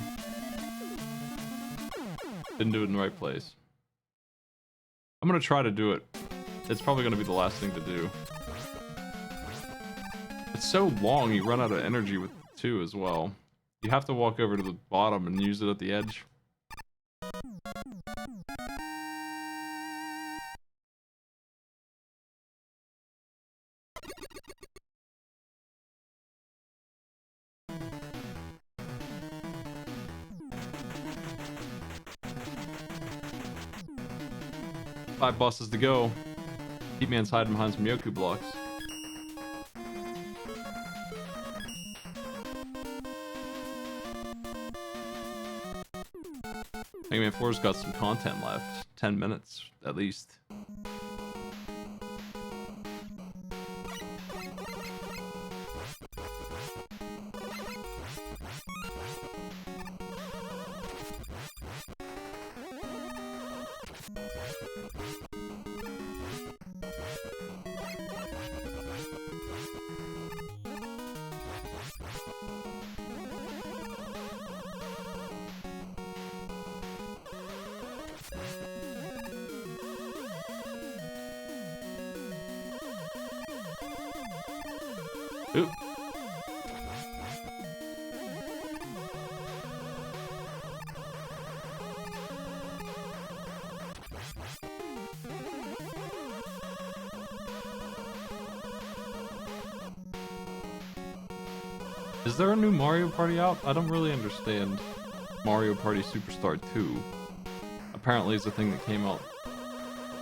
Didn't do it in the right place. I'm gonna try to do it. It's probably gonna be the last thing to do. It's so long, you run out of energy with 2 as well. You have to walk over to the bottom and use it at the edge. Five bosses to go. Heatman's hiding behind some Yoku blocks. Mega Man 4's got some content left. 10 minutes, at least. Oop. Is there a new Mario Party out? I don't really understand Mario Party Superstar 2. Apparently it's a thing that came out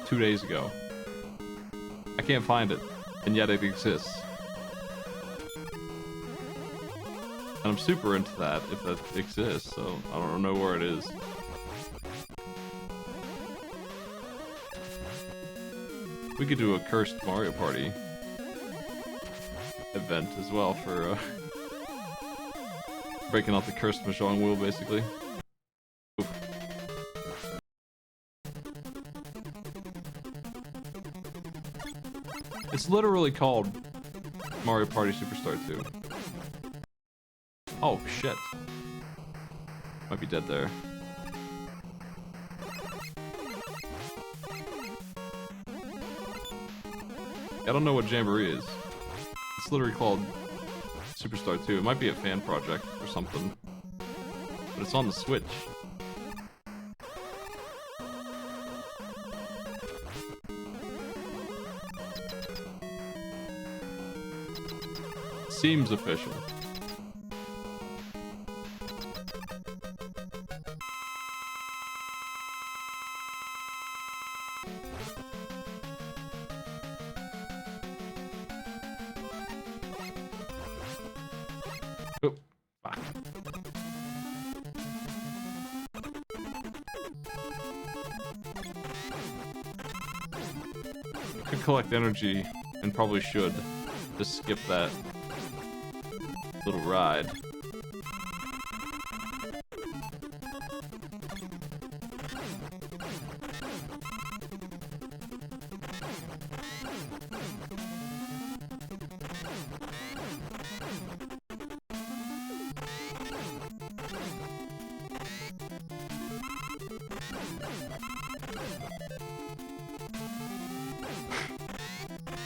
2 days ago. I can't find it, and yet it exists. And I'm super into that, if that exists, so I don't know where it is. We could do a cursed Mario Party event as well for breaking out the cursed Mahjong wheel, basically. Oop. It's literally called Mario Party Superstar 2. Oh, shit. Might be dead there. I don't know what Jamboree is. It's literally called Superstar 2. It might be a fan project or something. But it's on the Switch. seems official. Oh, fuck. Could collect energy, and probably should. Just skip that little ride.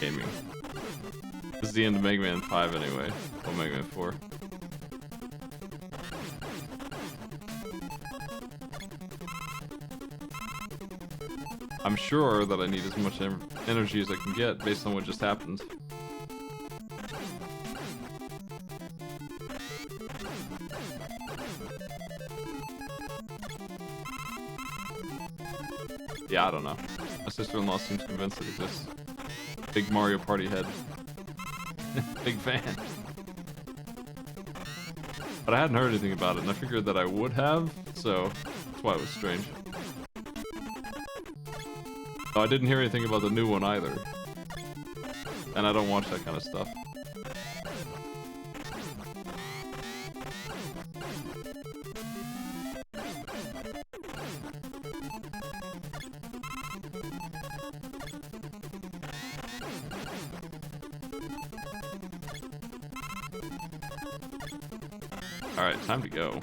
Gaming. This is the end of Mega Man 5 anyway. Or Mega Man 4. I'm sure that I need as much energy as I can get based on what just happened. Yeah, I don't know. My sister-in-law seems convinced it exists. Big Mario Party head. Big fan. But I hadn't heard anything about it, and I figured that I would have, so that's why it was strange. Oh, I didn't hear anything about the new one either. And I don't watch that kind of stuff. Alright, time to go.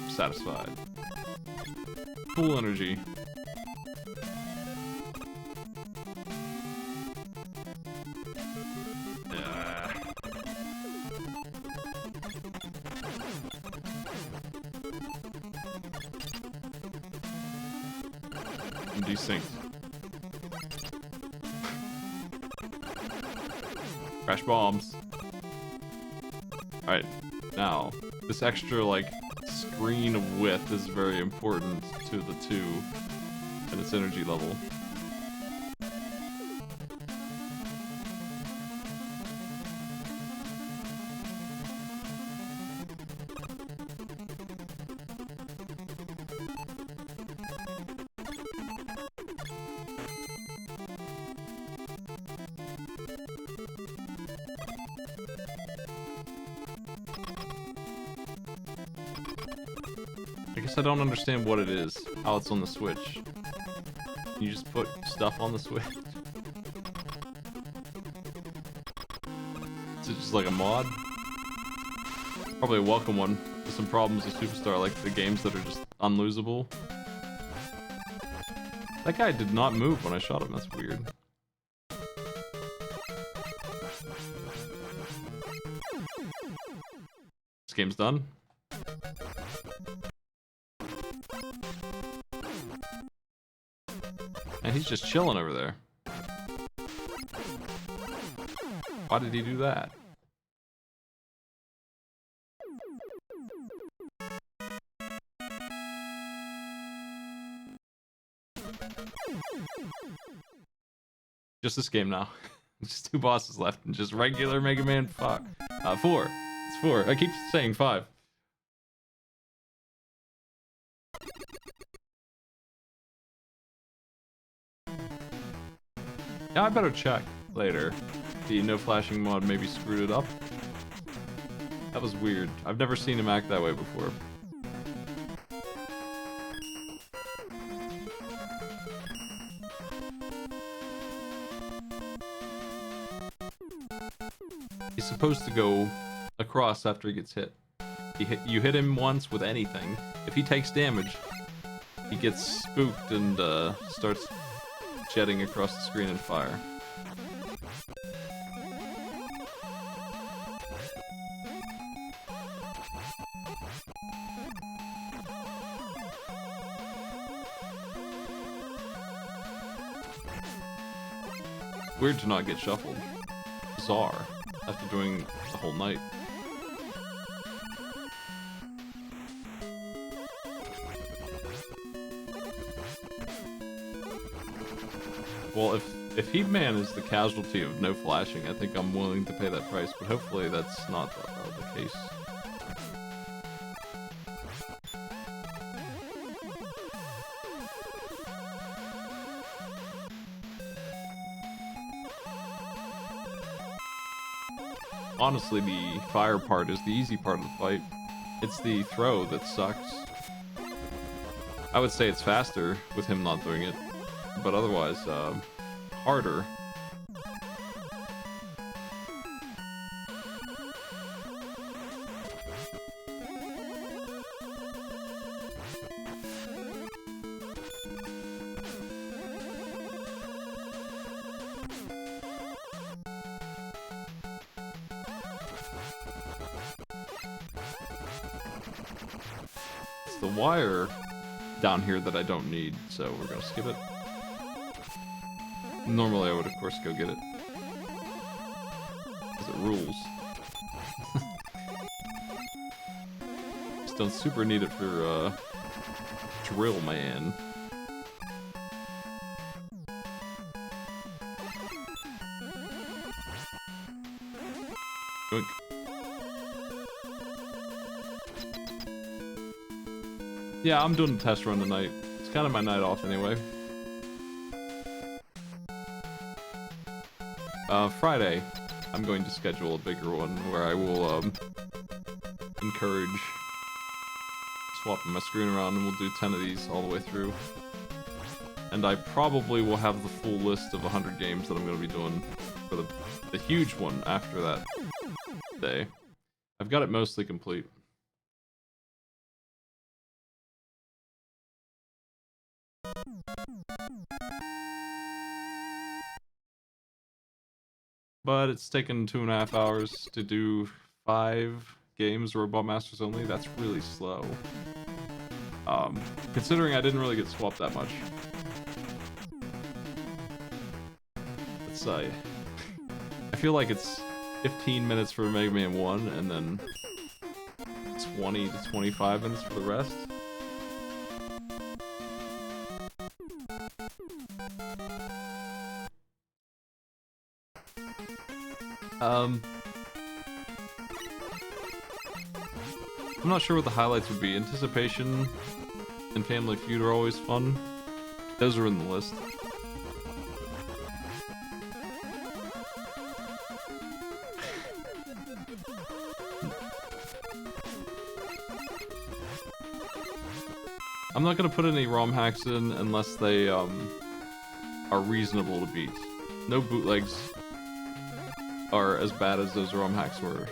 Satisfied. Full energy. I'm desynced. Crash bombs. Alright, now, this extra, like, screen of width is very important to the 2 and its energy level. I guess I don't understand what it is, how it's on the Switch. You just put stuff on the Switch? Is it just like a mod? Probably a welcome one. There's some problems with Superstar, like the games that are just unlosable. That guy did not move when I shot him, that's weird. This game's done. And he's just chilling over there. Why did he do that? Just this game now. Just 2 bosses left and just regular Mega Man 4. It's 4. I keep saying 5. Yeah, I better check later. The no flashing mod maybe screwed it up. That was weird. I've never seen him act that way before. He's supposed to go across after he gets hit. You hit him once with anything. If he takes damage, he gets spooked and starts jetting across the screen in fire. Weird to not get shuffled. Bizarre. after doing the whole night. Well, if Heat Man is the casualty of no flashing, I think I'm willing to pay that price, but hopefully that's not the case. Honestly, the fire part is the easy part of the fight. It's the throw that sucks. I would say it's faster with him not doing it, but otherwise, harder. It's the wire down here that I don't need, so we're gonna skip it. Normally I would of course go get it, because it rules. Just don't super need it for Drill Man. Oink. Yeah, I'm doing a test run tonight. It's kind of my night off anyway. Friday, I'm going to schedule a bigger one where I will encourage swapping my screen around, and we'll do 10 of these all the way through. And I probably will have the full list of 100 games that I'm going to be doing for the huge one after that day. I've got it mostly complete. But it's taken 2.5 hours to do 5 games Robot Masters only. That's really slow. Considering I didn't really get swapped that much. Let's say. I feel like it's 15 minutes for Mega Man 1 and then 20 to 25 minutes for the rest. I'm not sure what the highlights would be. Anticipation and Family Feud are always fun. Those are in the list. I'm not gonna put any ROM hacks in unless they are reasonable to beat. No bootlegs are as bad as those ROM hacks were.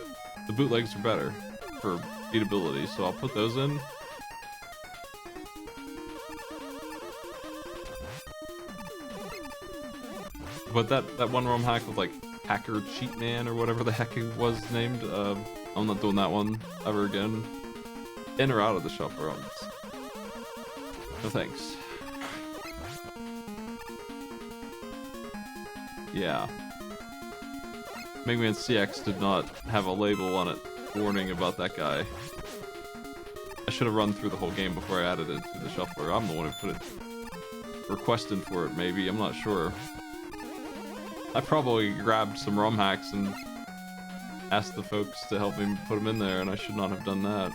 The bootlegs are better for beatability, so I'll put those in. But that one ROM hack with like Hacker Cheat Man or whatever the heck it was named, I'm not doing that one ever again. In or out of the shuffle runs. No thanks. Yeah. Mega Man CX did not have a label on it warning about that guy. I should have run through the whole game before I added it to the shuffler. I'm the one who put it... requesting for it, maybe. I'm not sure. I probably grabbed some ROM hacks and asked the folks to help me put them in there, and I should not have done that.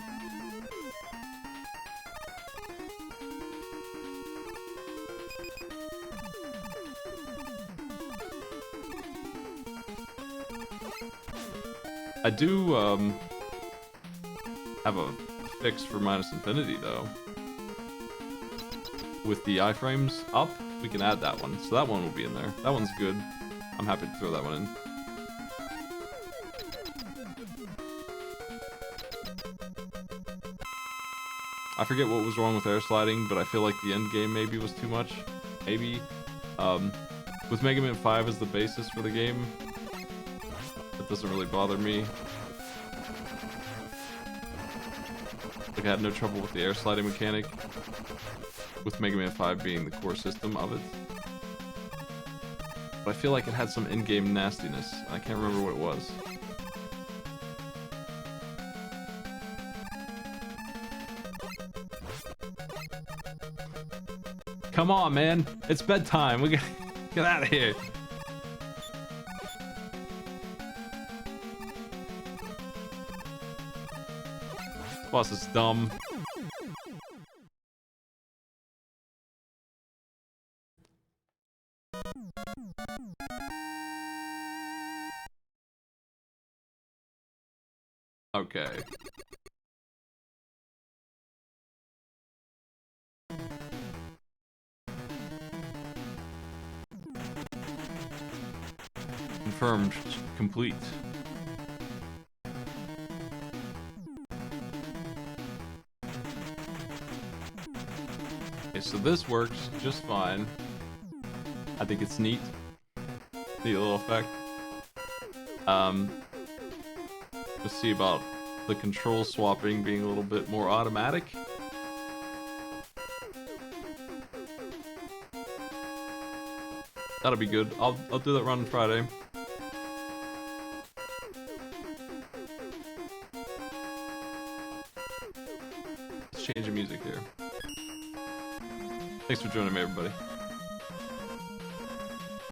I do have a fix for Minus Infinity though. With the iframes up, we can add that one. So that one will be in there. That one's good. I'm happy to throw that one in. I forget what was wrong with air sliding, but I feel like the end game maybe was too much. Maybe. With Mega Man 5 as the basis for the game, that doesn't really bother me. Like I had no trouble with the air sliding mechanic, with Mega Man 5 being the core system of it. But I feel like it had some in-game nastiness, and I can't remember what it was. Come on, man. It's bedtime. We gotta get out of here. This boss is dumb. Okay. Confirmed. Complete. Okay, so this works just fine. I think it's neat. Neat little effect. Let's see about the control swapping being a little bit more automatic. That'll be good. I'll do that run on Friday. Let's change the music here. Thanks for joining me, everybody.